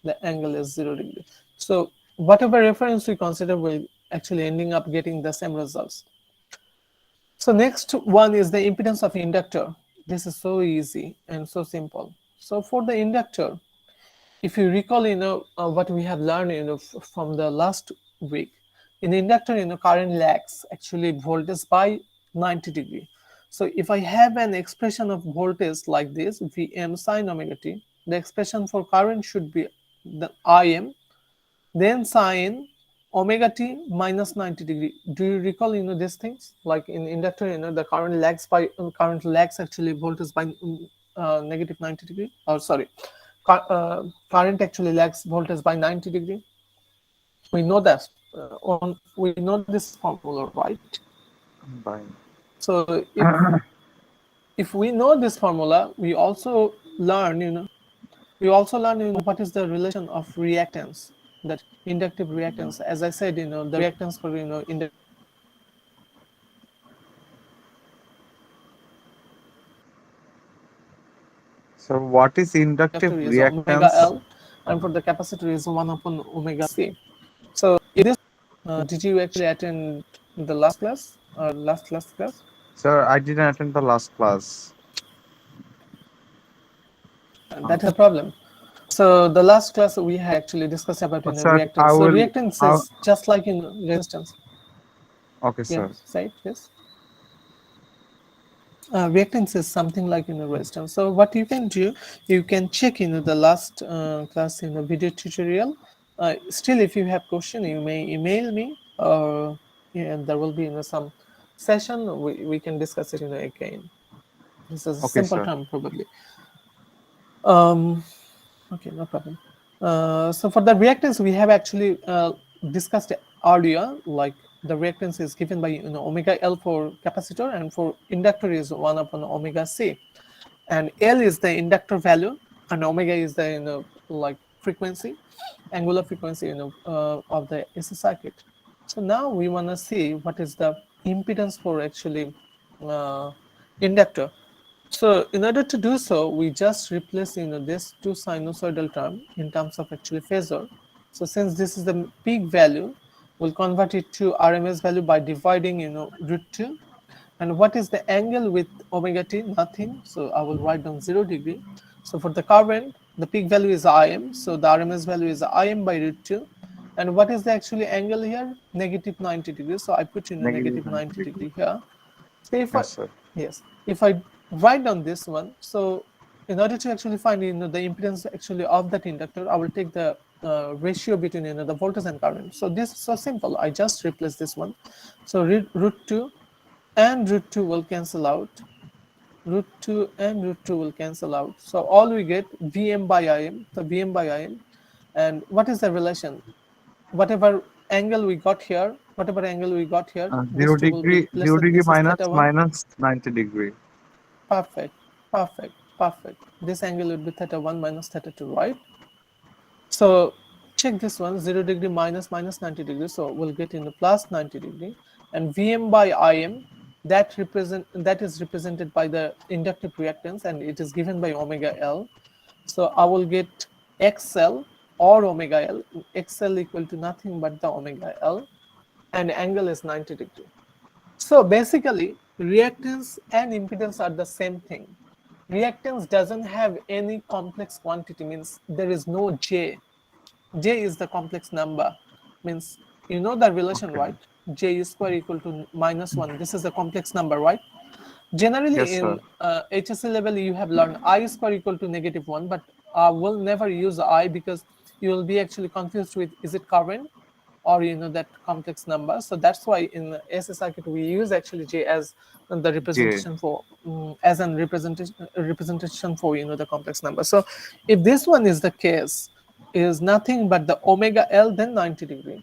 The angle is 0 degree. So whatever reference we consider will actually ending up getting the same results. So next one is the impedance of inductor. This is so easy and so simple. So for the inductor, if you recall, what we have learned, from the last week, in inductor, current lags actually voltage by 90 degree. So if I have an expression of voltage like this, Vm sine omega t, the expression for current should be the Im, then sine omega t minus 90 degree. Do you recall, these things? Like in inductor, the current lags actually voltage by negative 90 degree. Or sorry, current actually lags voltage by 90 degree. We know that we know this formula, right? Bye. So if we know this formula, we also learn what is the relation of reactance, that inductive reactance. As I said, the reactance for inductive So what is inductive is omega reactance? L, and for the capacitor is 1 upon omega C. So in this, did you actually attend the last class or last class? Sir, I didn't attend the last class. That is a problem. So the last class we had actually discussed about But sir, reactance. So reactance I'll, is just like in resistance. okay, Yeah, sir. say it, yes. Reactance is something like resistance. So what you can do, you can check the last class in the video tutorial. Still, if you have question, you may email me, or yeah, there will be some session we can discuss it again. This is a Okay, simple sir. term probably. Okay, no problem. So for the reactance, we have actually discussed earlier, like the reactance is given by omega L for capacitor, and for inductor is 1 upon omega C, and L is the inductor value, and omega is the like frequency, angular frequency of the AC circuit. So now we want to see what is the impedance for actually uh, inductor. So in order to do so, we just replace this two sinusoidal term in terms of actually phasor. So since this is the peak value, we'll convert it to RMS value by dividing root 2. And what is the angle with omega t? Nothing. So I will write down 0 degree. So for the current, the peak value is Im. So the RMS value is Im by root 2. And what is the actually angle here? Negative 90 degrees. So I put Negative negative 90 90 degree. degree here. So if I, Yes, sir. Yes. If I write down this one, so in order to actually find the impedance actually of that inductor, I will take the ratio between the voltage and current. So this is so simple. I just replace this one. So root 2 and root 2 will cancel out. Root 2 and root 2 will cancel out. So all we get Vm by Im. So Vm by Im. And what is the relation? Whatever angle we got here, these two will be less 0 than, degree this is theta minus 1. 90 degree. Perfect, perfect, perfect. This angle would be theta 1 minus theta 2, right? So check this one, 0 degree minus 90 degrees. So we'll get into plus 90 degree. And Vm by Im, that is represented by the inductive reactance, and it is given by omega L. So I will get XL or omega L. XL equal to nothing but the omega L, and angle is 90 degree. So basically, reactance and impedance are the same thing. Reactance doesn't have any complex quantity, means there is no J. J is the complex number, means you know the relation, Okay. right? J is square equal to -1. This is a complex number, right? Generally Yes, in sir. HSC level, you have learned I square equal to -1, but I will never use I, because you will be actually confused with, is it current or that complex number. So that's why in the AC circuit we use actually J as the J. representation for as an representation for the complex number. So if this one is the case, is nothing but the omega L, then 90 degree.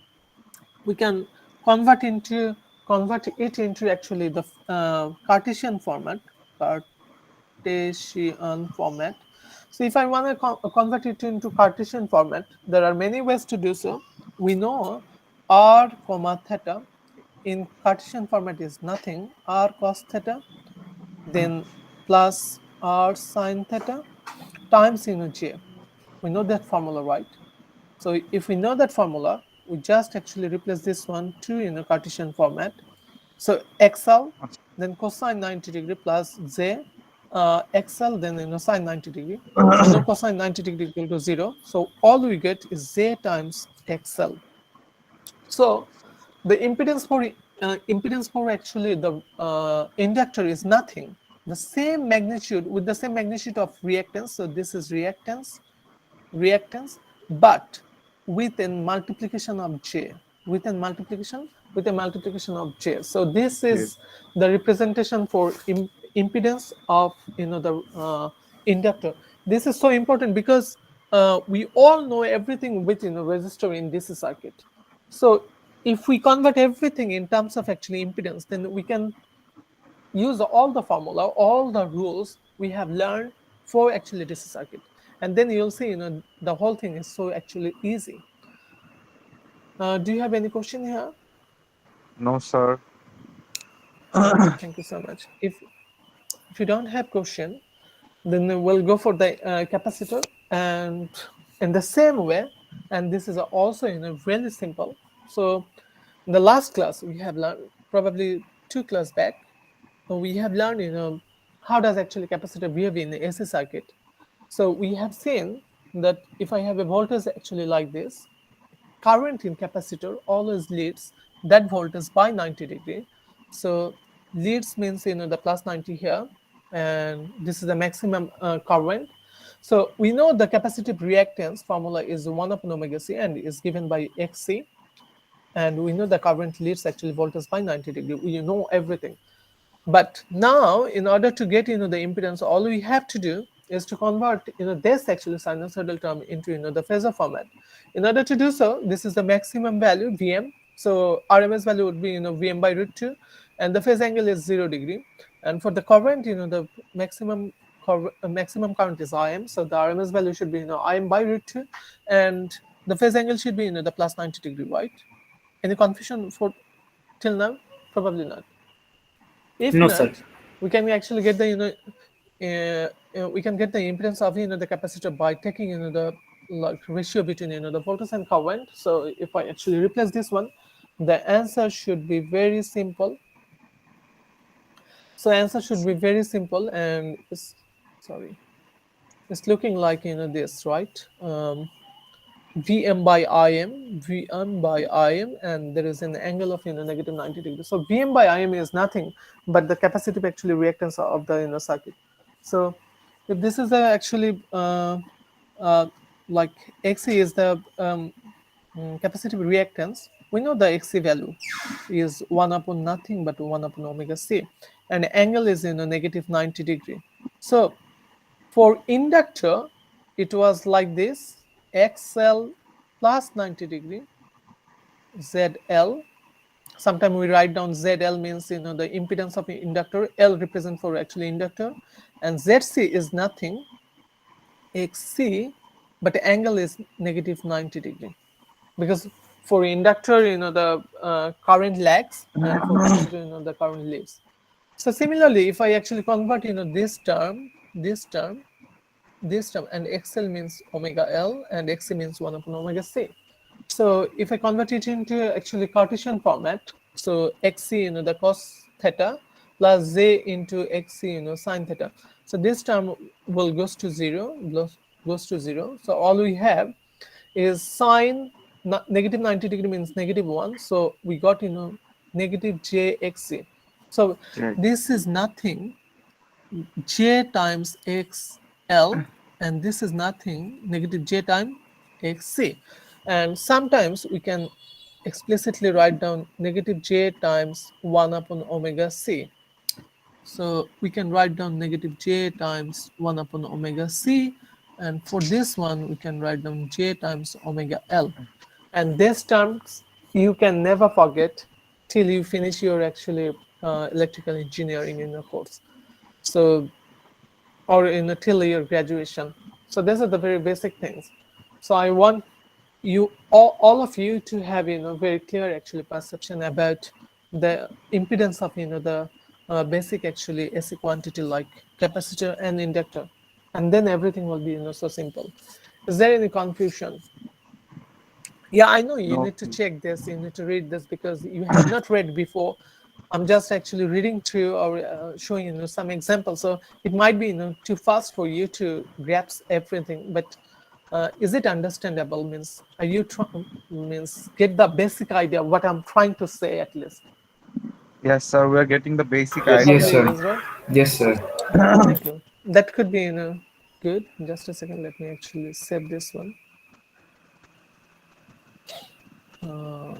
We can convert it into actually the Cartesian format. Cartesian format. So if I want to convert it into Cartesian format, there are many ways to do so. We know r comma theta in Cartesian format is nothing, r cos theta, then plus r sine theta times j. We know that formula, right? So if we know that formula, we just actually replace this one to Cartesian format. So XL, then cosine 90 degree plus Z, XL, then sine 90 degree. We know cosine 90 degree equal to 0. So all we get is Z times XL. So the impedance for actually the inductor is nothing. The same magnitude, with the same magnitude of reactance. So this is reactance, but with a multiplication of J, with a multiplication of J. So this J. is the representation for impedance of the inductor. This is so important because we all know everything with resistor in DC circuit. So if we convert everything in terms of actually impedance, then we can use all the formula, all the rules we have learned for actually DC circuit. And then you'll see, the whole thing is so actually easy. Do you have any question here? No, sir. Thank you so much. If you don't have question, then we'll go for the capacitor, and in the same way, and this is also really simple. So in the last class we have learned, probably 2 class back, we have learned how does actually capacitor behave in the AC circuit. So we have seen that if I have a voltage actually like this, current in capacitor always leads that voltage by 90 degree. So leads means the plus 90 here, and this is the maximum current. So we know the capacitive reactance formula is 1 upon omega c and is given by xc, and we know the current leads actually voltage by 90 degree. We know everything. But now, in order to get the impedance, all we have to do is to convert this actually sinusoidal term into the phasor format. In order to do so, this is the maximum value Vm. So RMS value would be Vm by root 2, and the phase angle is 0 degree. And for the current, the maximum current is Im. So the RMS value should be Im by root 2, and the phase angle should be the plus 90 degree, right? Any confusion for till now? Probably not. If No, sir. not, we can actually get the we can get the impedance of the capacitor by taking the like ratio between the voltage and current. So if I actually replace this one, the answer should be very simple. So answer should be very simple, and it's sorry, it's looking like this, right? Vm by Im, Vm by Im, and there is an angle of negative 90 degrees. So Vm by Im is nothing but the capacitive actually reactance of the circuit. So if this is actually uh, like Xc is the capacitive reactance, we know the Xc value is 1 upon nothing but 1 upon omega c, and angle is negative 90 degree. So for inductor, it was like this: XL plus 90 degree, ZL. Sometimes we write down ZL means the impedance of inductor, L represent for actually inductor, and ZC is nothing, XC, but the angle is negative 90 degree. Because for inductor, the current lags, and for capacitor, the current leads. So similarly, if I actually convert this term, and XL means omega L and XC means 1 upon omega C. So if I convert it into actually Cartesian format, so XC, the cos theta plus J into XC, sine theta. So this term will goes to zero, goes to zero. So all we have is sine negative 90 degree means negative 1. So we got, negative JXC. So Right. this is nothing j times xl, and this is nothing negative j times xc, and sometimes we can explicitly write down negative j times 1 upon omega c. So we can write down negative j times 1 upon omega c, and for this one we can write down j times omega l, and these terms you can never forget till you finish your actually electrical engineering in your course. So or in a till your graduation. So these are the very basic things. So I want you all of you to have very clear actually perception about the impedance of the basic actually AC quantity like capacitor and inductor, and then everything will be so simple. Is there any confusion? Yeah, I know you No. need to check this, you need to read this because you have not read before. I'm just actually reading through or showing some examples. So it might be too fast for you to grasp everything, but is it understandable? Means are you means get the basic idea of what I'm trying to say at least? Yes, sir. We are getting the basic Yes, sir. Yes, idea. Probably sir. is, right? Yes, sir. Thank you. That could be good. Just a second. Let me actually save this one. Uh,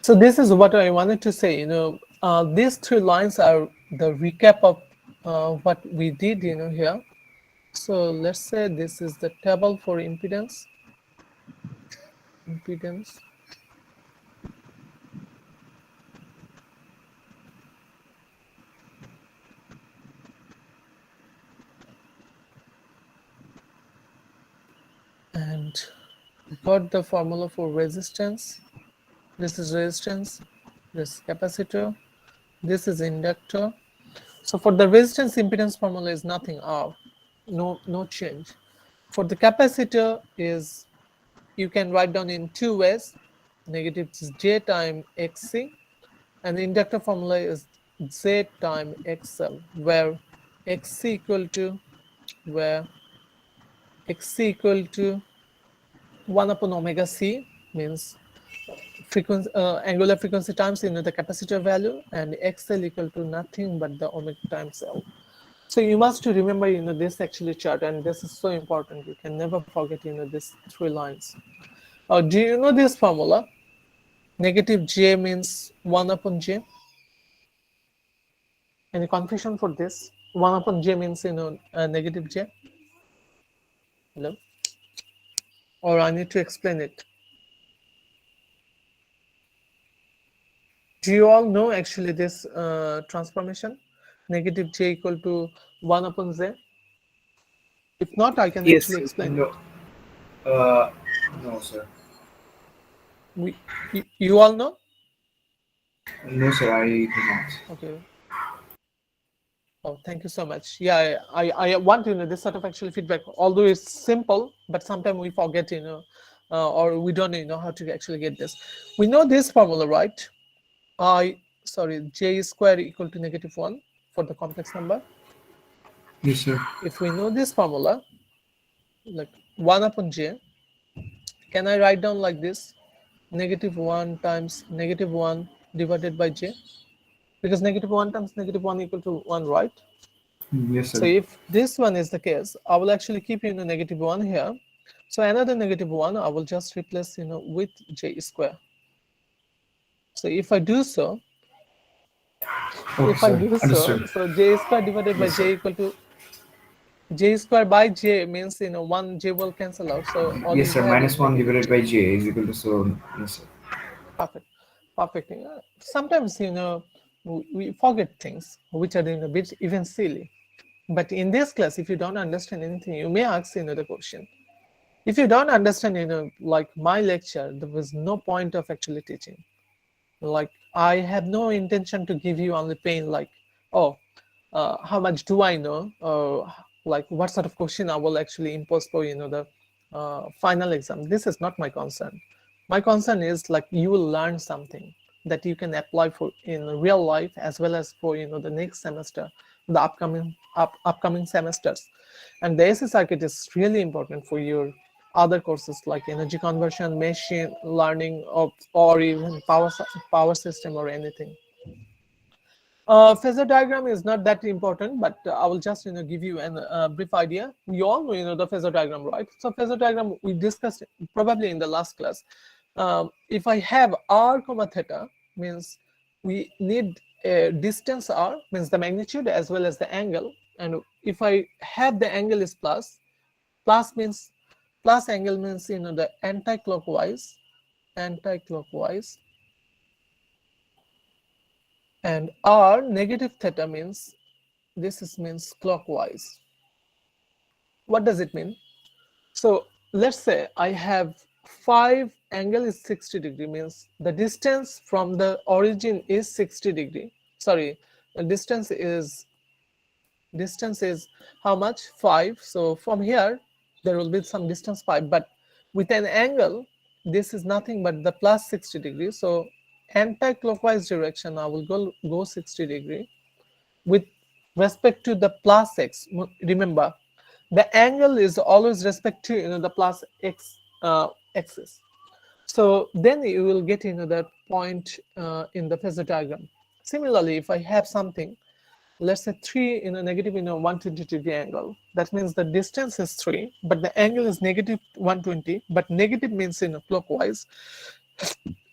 So this is what I wanted to say. These three lines are the recap of what we did. Here. So let's say this is the table for impedance. Impedance. And we got the formula for resistance. This is resistance. This is capacitor. This is inductor. So for the resistance, impedance formula is nothing R, no change. For the capacitor is, you can write down in two ways, negative J time XC, and the inductor formula is Z time XL, where XC equal to, where XC equal to 1 upon omega C, means frequency, angular frequency times the capacitor value, and XL equal to nothing but the omega times L. So you must remember this actually chart, and this is so important. You can never forget these three lines. Do you know this formula? Negative J means 1 upon J. Any confusion for this? 1 upon J means negative J. Hello? Or I need to explain it. Do you all know actually this transformation? Negative J equal to 1 upon Z. If not, I can Yes. actually explain No. it. Uh, no, sir. You all know? No, sir. I do not. Okay. Oh, thank you so much. Yeah, I want this sort of actually feedback. Although it's simple, but sometimes we forget or we don't know how to actually get this. We know this formula, right? I sorry, j square equal to -1 for the complex number. Yes, sir. If we know this formula, like 1 upon j, can I write down like this? -1 times -1 divided by j, because -1 times -1 equal to 1, right? Yes, So sir. if this one is the case, I will actually keep -1 here. So another -1, I will just replace with j square. So Okay, if I sir. do so, Understood. so j square divided by Yes, sir. j equal to j square by j means one j will cancel out. So all Yes, you sir. have is Minus 1 divided -j. by j is equal to so. Yes, sir. Perfect, perfect. Sometimes we forget things which are a bit even silly. But in this class, if you don't understand anything, you may ask the question. If you don't understand, like my lecture, there was no point of actually teaching. Like I have no intention to give you only pain. Like, oh, how much do I know? Like what sort of question I will actually impose for the final exam. This is not my concern. My concern is like you will learn something that you can apply for in real life as well as for the next semester, the upcoming semesters. And the AC circuit is really important for your other courses like energy conversion, machine learning, or even power system or anything. Phasor diagram is not that important, but I will just give you a brief idea. You all know the phasor diagram, right? So phasor diagram we discussed probably in the last class. If I have r comma theta, means we need a distance r, means the magnitude as well as the angle. And if I have the angle is plus means plus angle means the anti-clockwise, and r negative theta means this is means clockwise. What does it mean? So let's say I have 5 angle is 60 degree, means the distance from the origin is 60 degree. Sorry, the distance is how much? 5. So from here there will be some distance 5, but with an angle this is nothing but the plus 60 degree. So anti-clockwise direction I will go 60 degree with respect to the plus x. Remember, the angle is always respect to the plus x axis. So then you will get that point in the phasor diagram. Similarly, if I have something, let's say 3 in a negative 120 degree angle, that means the distance is 3 but the angle is negative 120, but negative means in a clockwise.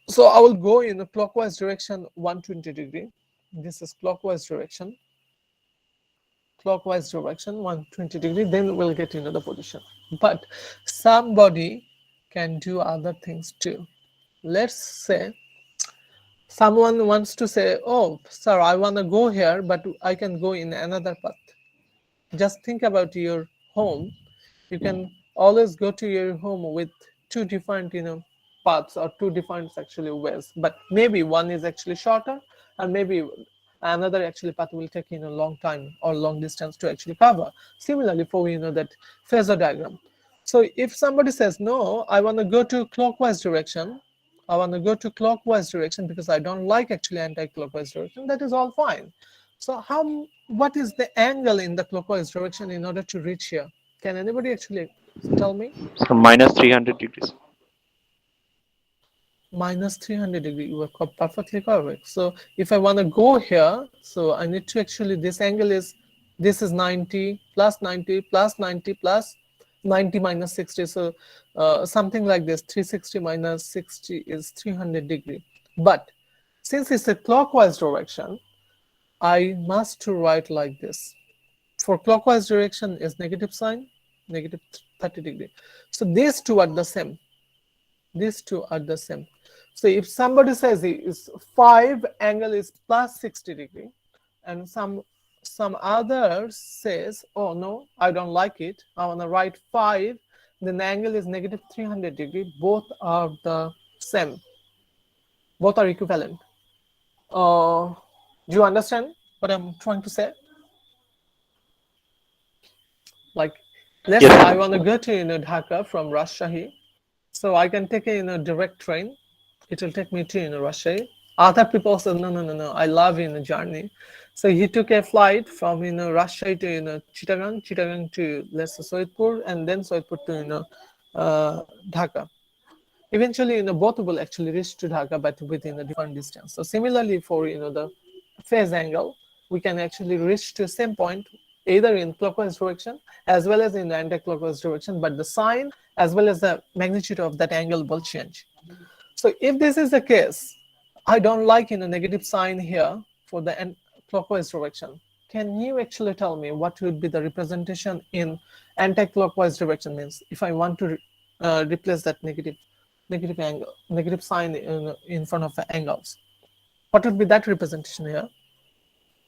So I will go in a clockwise direction 120 degree. This is clockwise direction 120 degree, then we'll get into the position. But somebody can do other things too. Let's say someone wants to say, oh sir, I want to go here but I can go in another path. Just think about your home. You can always go to your home with two different paths or two different actually ways, but maybe one is actually shorter and maybe another actually path will take long time or long distance to actually cover. Similarly for that phasor diagram. So if somebody says no, I want to go to clockwise direction, I want to go to clockwise direction because I don't like actually anti-clockwise direction, that is all fine. So what is the angle in the clockwise direction in order to reach here? Can anybody actually tell me? So minus 300 degrees. Minus 300 degree, you are perfectly correct. So if I want to go here, so I need to actually, this angle is, this is 90 plus 90 plus 90 plus 90 minus 60. So something like this, 360 minus 60 is 300 degree. But since it's a clockwise direction, I must write like this. For clockwise direction is negative sign, negative 30 degree. So these two are the same. These two are the same. So if somebody says is 5 angle is plus 60 degree and some others says, oh no, I don't like it, I want to write 5, then the angle is negative 300 degree, both are the same, both are equivalent. Do you understand what I'm trying to say? Like, let's say I Yes. want to go to Dhaka from Rajshahi, so I can take a direct train. It will take me to Rajshahi. Other people said no, no, no, no. I love journey. So he took a flight from Rajshahi to Chittagong, Chittagong to let's say Soitpur, and then Soitpur to Dhaka. Eventually, both will actually reach to Dhaka, but within a different distance. So similarly, for the phase angle, we can actually reach to the same point either in clockwise direction as well as in the anti-clockwise direction, but the sign as well as the magnitude of that angle will change. So if this is the case, I don't like negative sign here for the clockwise direction. Can you actually tell me what would be the representation in anti-clockwise direction? Means if I want to replace that negative angle, negative sign in front of the angles, what would be that representation here?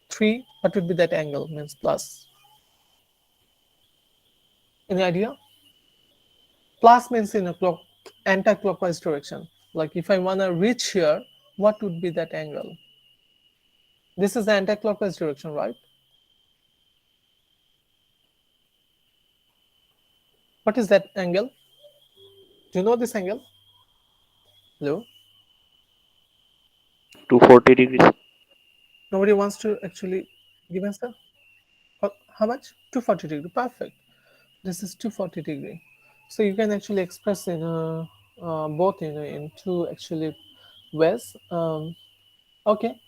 3, what would be that angle? Means plus. Any idea? Plus means in a anti-clockwise direction. Like if I want to reach here, what would be that angle? This is the anti-clockwise direction, right? What is that angle? Do you know this angle? Hello? 240 degrees. Nobody wants to actually give answer? How much? 240 degree. Perfect. This is 240 degree. So you can actually express in both in two actually ways. Okay.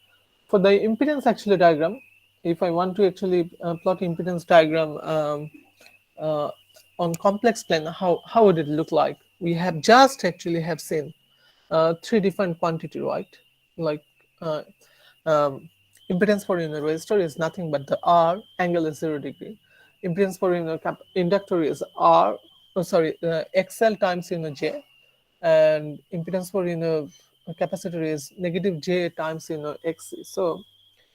For the impedance actually diagram, if I want to actually plot impedance diagram uh, on complex plane, how would it look like? We have just actually have seen three different quantity, right? Like uh, um, impedance for resistor is nothing but the R, angle is 0 degree. Impedance for inductor is R, oh, sorry, XL times J, and impedance for capacitor is negative J times XC. So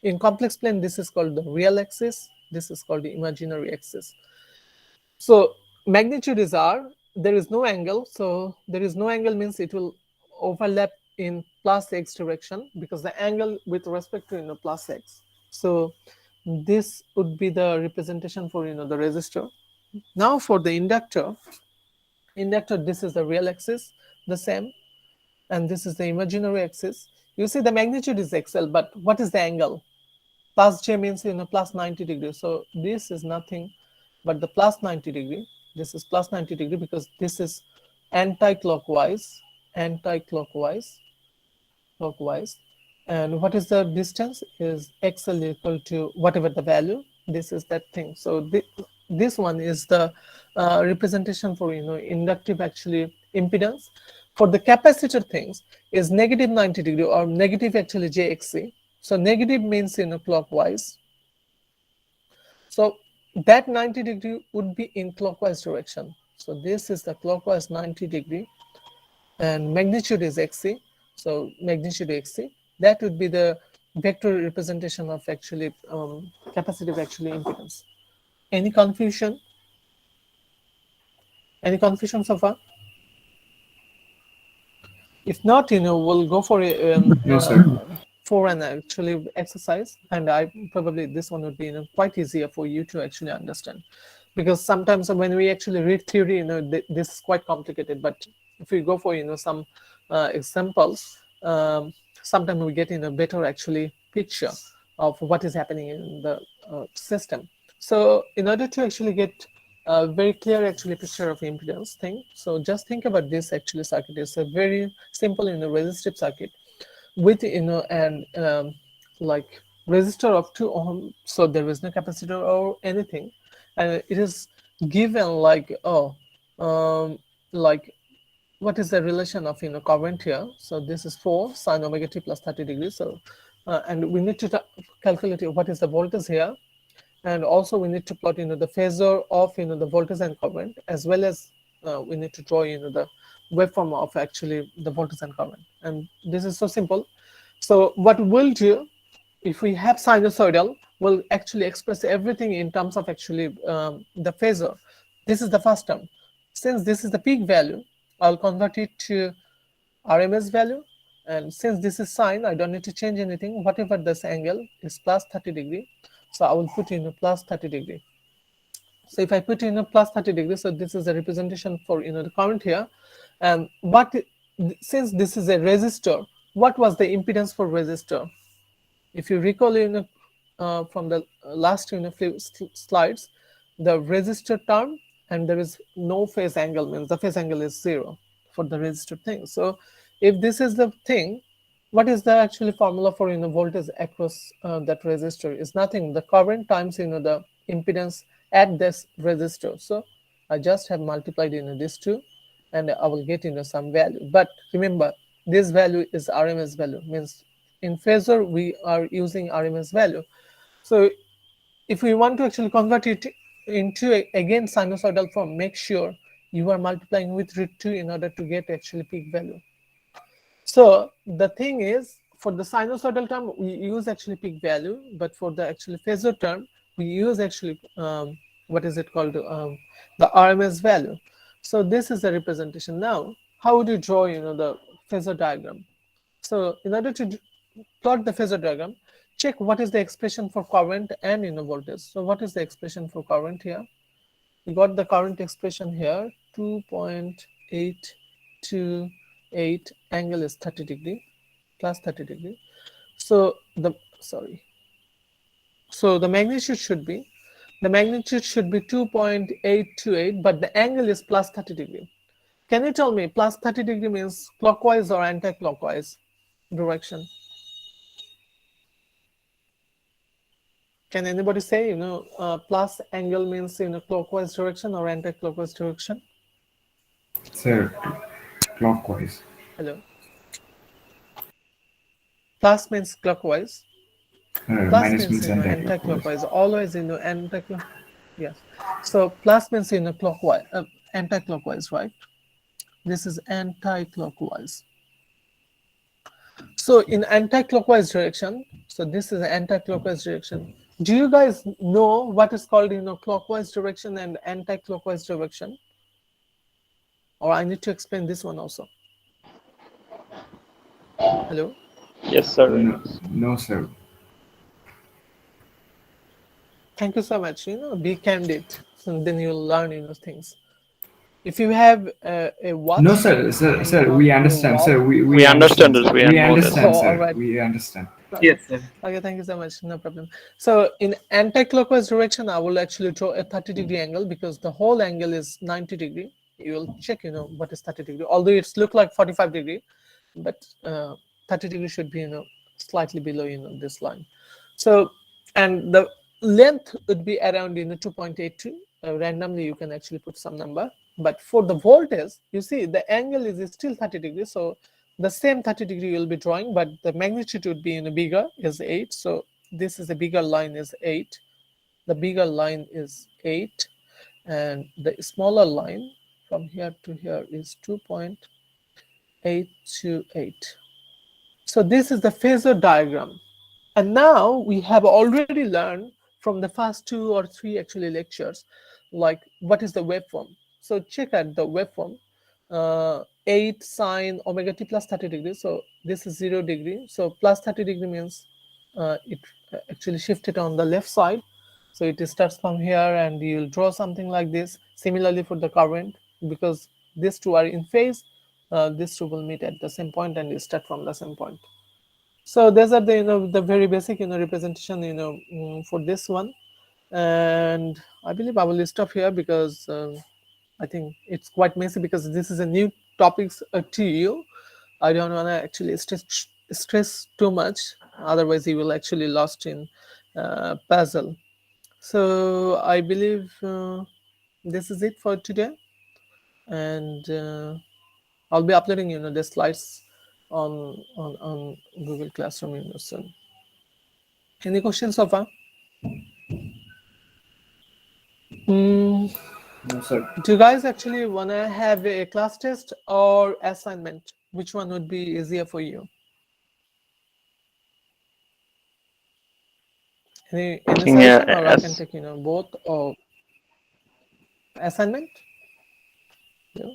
in complex plane, this is called the real axis. This is called the imaginary axis. So magnitude is R. There is no angle. So there is no angle means it will overlap in plus x direction because the angle with respect to plus x. So this would be the representation for the resistor. Now for the inductor, this is the real axis, the same, and this is the imaginary axis. You see the magnitude is XL, but what is the angle? Plus J means plus 90 degrees. So this is nothing but the plus 90 degree. This is plus 90 degree because this is anti-clockwise, anti-clockwise, clockwise. And what is the distance? Is XL equal to whatever the value. This is that thing. So this one is the representation for inductive actually impedance. For the capacitor things is negative 90 degree or negative actually JXC. So negative means clockwise. So that 90 degree would be in clockwise direction. So this is the clockwise 90 degree and magnitude is XC. So magnitude XC, that would be the vector representation of actually capacitive actually impedance. Any confusion? Any confusion so far? If not, we'll go for a No, sir. for an actually exercise, and I probably this one would be quite easier for you to actually understand, because sometimes when we actually read theory, this is quite complicated. But if we go for some examples, sometimes we get in a better actually picture of what is happening in the system. So in order to actually get a very clear actually picture of impedance thing, so just think about this actually circuit. It's a very simple resistive circuit with and like resistor of 2 ohm, so there is no capacitor or anything, and it is given like like what is the relation of current here. So this is 4 sine omega t plus 30 degrees. So and we need to calculate what is the voltage here, and also we need to plot the phasor of the voltage and current, as well as we need to draw the waveform of actually the voltage and current. And this is so simple. So what we'll do, if we have sinusoidal, we'll actually express everything in terms of actually the phasor. This is the first term. Since this is the peak value, I'll convert it to RMS value. And since this is sine, I don't need to change anything. Whatever this angle is plus 30 degree. So I will put in a plus 30 degree. So if I put in a plus 30 degrees, so this is a representation for the current here. And since this is a resistor, what was the impedance for resistor? If you recall from the last few slides, the resistor term, and there is no phase angle, means the phase angle is 0 for the resistor thing. So if this is the thing, what is the actually formula for voltage across that resistor? Is nothing, the current times the impedance at this resistor. So I just have multiplied these two, and I will get some value. But remember, this value is RMS value, means in phasor we are using RMS value. So if we want to actually convert it into again sinusoidal form, make sure you are multiplying with √2 in order to get actually peak value. So the thing is, for the sinusoidal term we use actually peak value, but for the actually phasor term we use actually what is it called, the RMS value. So this is the representation. Now how would you draw the phasor diagram? So in order to plot the phasor diagram, check what is the expression for current and voltage. So what is the expression for current here? We got the current expression here, 2.828, angle is 30 degree, plus 30 degree. So the magnitude should be 2.828, but the angle is plus 30 degree. Can you tell me plus 30 degree means clockwise or anti-clockwise direction? Can anybody say, plus angle means clockwise direction or anti-clockwise direction? Sir, clockwise. Hello. Plus means clockwise. Plus Minus means means anti-clockwise. anti-clockwise. Always anti-clockwise. Yes. So plus means clockwise, anti-clockwise, right? This is anti-clockwise. So in anti-clockwise direction, so this is anti-clockwise direction. Do you guys know what is called clockwise direction and anti-clockwise direction? Or I need to explain this one also. Hello? Yes, sir. No, no, sir. Thank you so much. Be candid, so then you'll learn things. If you have a watch, No, sir, sir, hanging sir. on We your understand, wall. sir. We Understand, understand this. sir. We We know this. understand, Oh, all sir. right. We understand. Okay. Yes, sir. Okay, thank you so much. No problem. So in anti-clockwise direction, I will actually draw a 30-degree angle because the whole angle is 90 degree. You will check, what is 30 degree. Although it's look like 45 degree, but 30 degree should be, slightly below, this line. So, and the length would be around, 2.82. Randomly, you can actually put some number. But for the voltage, you see the angle is still 30 degrees. So the same 30 degree you'll be drawing, but the magnitude would be bigger, is 8. So this is a bigger line, is 8. The bigger line is 8, and the smaller line from here to here is 2.828. So this is the phasor diagram. And now we have already learned from the first 2 or 3 actually lectures, like what is the waveform. So check out the waveform, 8 sine omega t plus 30 degrees. So this is 0 degree. So plus 30 degree means it actually shifted on the left side. So it starts from here and you'll draw something like this. Similarly for the current, because these two are in phase, these two will meet at the same point and you start from the same point. So these are the the very basic representation for this one, and I believe I will stop here because I think it's quite messy because this is a new topics to you. I don't want to actually stress too much, otherwise you will actually lost in puzzle. So I believe this is it for today, and I'll be uploading the slides on Google Classroom soon. Any questions so far? No, sir. Do you guys actually want to have a class test or assignment? Which one would be easier for you? Any Think, suggestion, or I can as take both, or assignment? Yeah.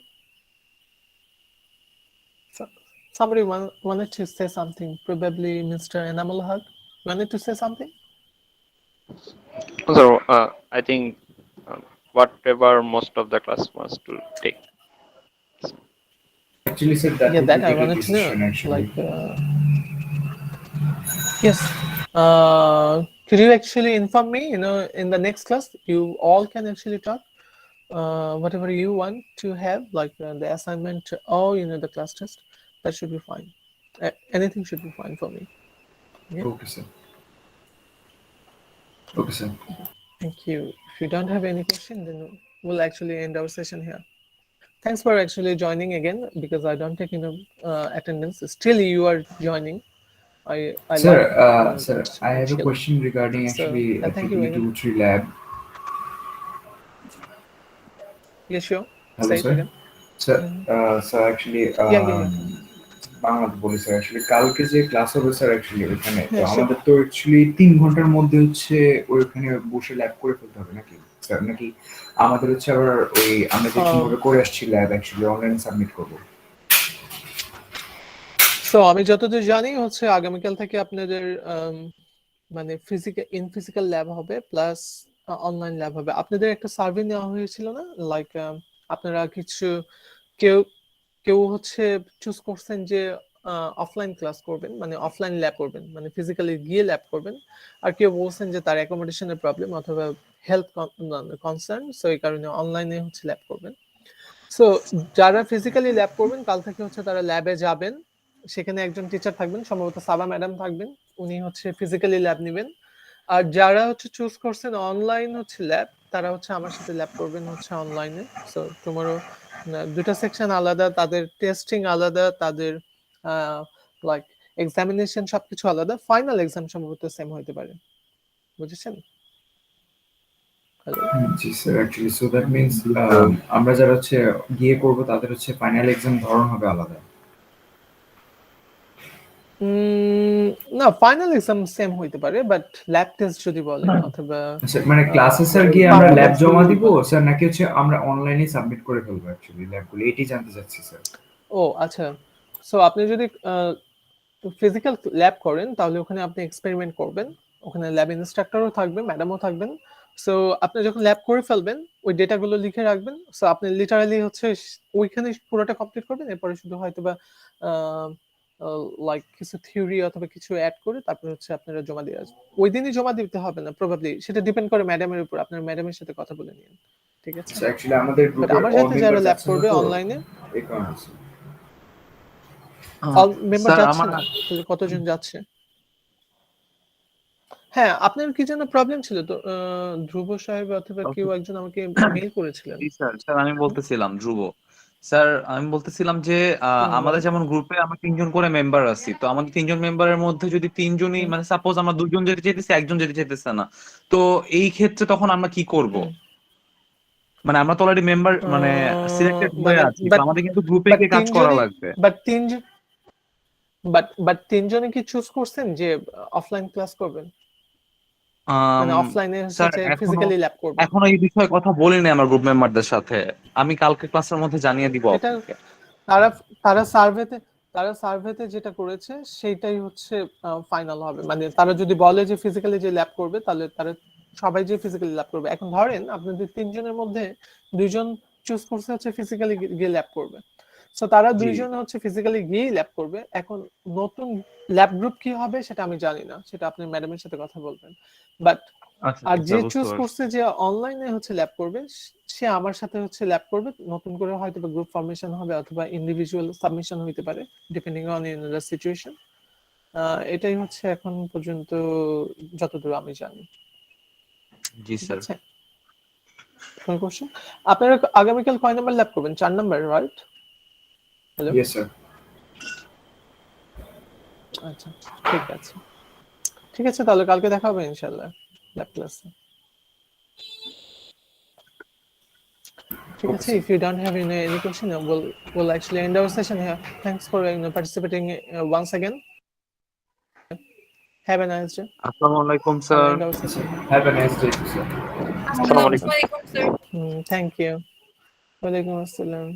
So, somebody wanted to say something. Probably Mr. Enamal Haq wanted to say something. so I think whatever most of the class wants to take. Actually, sir, that Yeah, would be that I better wanted to know. decision actually. Yes. Could you actually inform me? In the next class, you all can actually talk whatever you want to have, like the assignment or the class test. That should be fine. Anything should be fine for me. Yeah. Okay, sir. Okay, sir. Thank you. If you don't have any question, then we'll actually end our session here. Thanks for actually joining again because I don't take attendance. Still, you are joining. I Sir, like sir, that I have a initially. question regarding So actually thank you again. 323 lab. Yeah, sure. Hello, Say it sir. again. Sir, Hmm. sir, actually, Yeah. বাংলাতে বলি sir actually কালকে যে class হবে sir actually ওইখানে তো Yeah, sure. আমাদের তো actually 3 ঘন্টার মধ্যে হচ্ছে ওইখানে বসে ল্যাব করে ফেলতে হবে নাকি স্যার, নাকি আমাদের হচ্ছে আবার ওই আমরা যে Um, কিভাবে করে আসছি ল্যাব অ্যাকচুয়ালি অনলাইন সাবমিট করবো? সো আমি যতদূর জানি হচ্ছে আগামীকাল থেকে আপনাদের মানে ফিজিক্যাল ল্যাব হবে প্লাস অনলাইন ল্যাব হবে। আপনাদের একটা সার্ভে নেওয়া হয়েছিল না, লাইক আপনারা কিছু কেউ কেউ হচ্ছে চুজ করছেন যে অফলাইন ক্লাস করবেন, মানে অফলাইন ল্যাব করবেন, মানে ফিজিক্যালি গিয়ে ল্যাব করবেন। আর কেউ বলছেন যে তার অ্যাকোমোডেশনের প্রবলেম অথবা হেলথ কনসার্ন, সো এই কারণে অনলাইনে হচ্ছে ল্যাব করবেন। সো যারা ফিজিক্যালি ল্যাব করবেন কাল থেকে হচ্ছে তারা ল্যাবে যাবেন, সেখানে একজন টিচার থাকবেন, সম্ভবত সাবা ম্যাডাম থাকবেন, উনি হচ্ছে ফিজিক্যালি ল্যাব নেবেন। আর যারা হচ্ছে চুজ করছেন অনলাইন হচ্ছে ল্যাব, তারা হচ্ছে আমার সাথে ল্যাব করবেন হচ্ছে অনলাইনে। সো টুমরো দুটা সেকশন আলাদা, তাদের টেস্টিং আলাদা, তাদের লাইক এক্সামিনেশন সবকিছু আলাদা। ফাইনাল এক্সাম সম্ভবত সেম হইতে পারে, বুঝেছেন? Hello. G sir, actually so that means আমরা যারা হচ্ছে গিয়ে করবো তাদের হচ্ছে ফাইনাল এক্সাম ধরন হবে আলাদা। না, ফাইনাল এক্সাম সেম হইতে পারে, বাট ল্যাব টেস্ট যদি বলেন অথবা আচ্ছা, মানে ক্লাসে স্যার গিয়ে আমরা ল্যাব পারফরমেন্স জমা যদি দিব বলেন। স্যার, নাকি হচ্ছে আমরা অনলাইনে সাবমিট করে ফেলবো অ্যাকচুয়ালি ল্যাবগুলো, এটাই জানতে চাচ্ছি স্যার। ও আচ্ছা, সো আপনি যদি ফিজিক্যাল ল্যাব করেন তাহলে ওখানে আপনি এক্সপেরিমেন্ট করবেন, ওখানে ল্যাব ইনস্ট্রাক্টরও থাকবে, ম্যাডামও থাকবেন। সো আপনি যখন ল্যাব করে ফেলবেন ওই ডেটাগুলো লিখে রাখবেন। সো আপনি লিটারালি হচ্ছে ওইখানে পুরোটা কমপ্লিট করবেন, এরপরে শুধু হয়তোবা লাইক কিছু থিওরি অথবা কিছু অ্যাড করে তারপরে হচ্ছে আপনারা জমা দিয়ে আসবেন। ওই দিনই জমা দিতে হবে না প্রবাবলি, সেটা ডিপেন্ড করে ম্যাডামের উপর, আপনার ম্যাডামের সাথে কথা বলে নিন, ঠিক আছে? আচ্ছা, অ্যাকচুয়ালি আমাদের বাট গ্রুপের আমার অল সাথে মেম্বার যারা ল্যাব যাচ্ছে না করবে তো, অনলাইনে, এই কারণে স্যার। অল মেম্বার স্যার যাচ্ছে আমার না, তাহলে কতজন যাচ্ছে? হ্যাঁ, আপনার কি যেন প্রবলেম ছিল তো, ধ্রুব সাহেব অথবা কেউ একজন আমাকে মেইল করেছিলেন। জি স্যার, স্যার আমি বলতেছিলাম ধ্রুব। স্যার আমি বলতেছিলাম যে আমাদের বলেন। যেমন গ্রুপে আমরা 3জন করে মেম্বার আছি, তো আমাদের 3জন মেম্বারের মধ্যে যদি 3জনই হুম, মানে সাপোজ আমরা 2জন যেতে চাইতেছি, একজন যেতে চাইতেছে না, তো এই ক্ষেত্রে তখন আমরা কি করব? হুম। মানে আমরা তো অলরেডি মেম্বার মানে সিলেক্টেড হয়ে মানে আছি, তো বাট আমাদের কিন্তু গ্রুপে বাট গিয়ে কাজ করা তিনজনই লাগবে। বাট তিনজন বাট তিনজনে কি চুজ করছেন যে অফলাইন ক্লাস করবেন, আম, মানে অফলাইনে স্যার হচ্ছে এখনো ফিজিক্যালি ল্যাব করবেন? এখনো এই বিষয়ে কথা বলিনি আমার গ্রুপ মেম্বারদের সাথে। আমি কালকে ক্লাসের মধ্যে জানিয়ে দিব এটা আপনাকে। তারা তারা সার্ভেতে তারা সার্ভেতে যেটা করেছে সেটাই হচ্ছে ফাইনাল হবে। মানে তারা যদি বলে যে ফিজিক্যালি যে ল্যাব করবে তাহলে তারা সবাই যে ফিজিক্যালি ল্যাব করবে। এখন ধরেন আপনাদের তিনজনের মধ্যে দুইজন চুজ করছে হচ্ছে ফিজিক্যালি গিয়ে ল্যাব করবে, সো তারা জি, দুইজন হচ্ছে ফিজিক্যালি গিয়েই ল্যাব করবে। এখন নতুন ল্যাব গ্রুপ কি হবে সেটা আমি জানি না, সেটা আপনি ম্যাডামের সাথে কথা বলবেন। বাট আচ্ছা আর আচ্ছা যে স্যার, বুঝতে চুজ পারছি। করছে যে অনলাইনে হচ্ছে ল্যাব করবে, সে আমার সাথে হচ্ছে ল্যাব করবে। নতুন করে হয়তো গ্রুপ ফরমেশন হবে অথবা ইন্ডিভিজুয়াল সাবমিশন হইতে পারে, depending on in the situation. এটাই হচ্ছে এখন পর্যন্ত যতদূর আমি জানি, জি ঠিক স্যার। আছে? কোনো কোশ্চেন? আপনারা আগামীকাল কয় নাম্বার ল্যাব করবেন? 4 number, right? Hello. Yes sir. আচ্ছা, ঠিক আছে, ঠিক আছে, তাহলে কালকে দেখা হবে ইনশাআল্লাহ ল্যাব ক্লাসে, ঠিক ওকে আছে? Sir. If you don't have any question, we'll actually end our session here. Thanks for participating once again. Have a nice day. আসসালামু আলাইকুম I'll sir. end our session here. Have a nice day sir. আসসালামু আসসালামু আলাইকুম। আলাইকুম sir. Thank you. Walaikum assalam.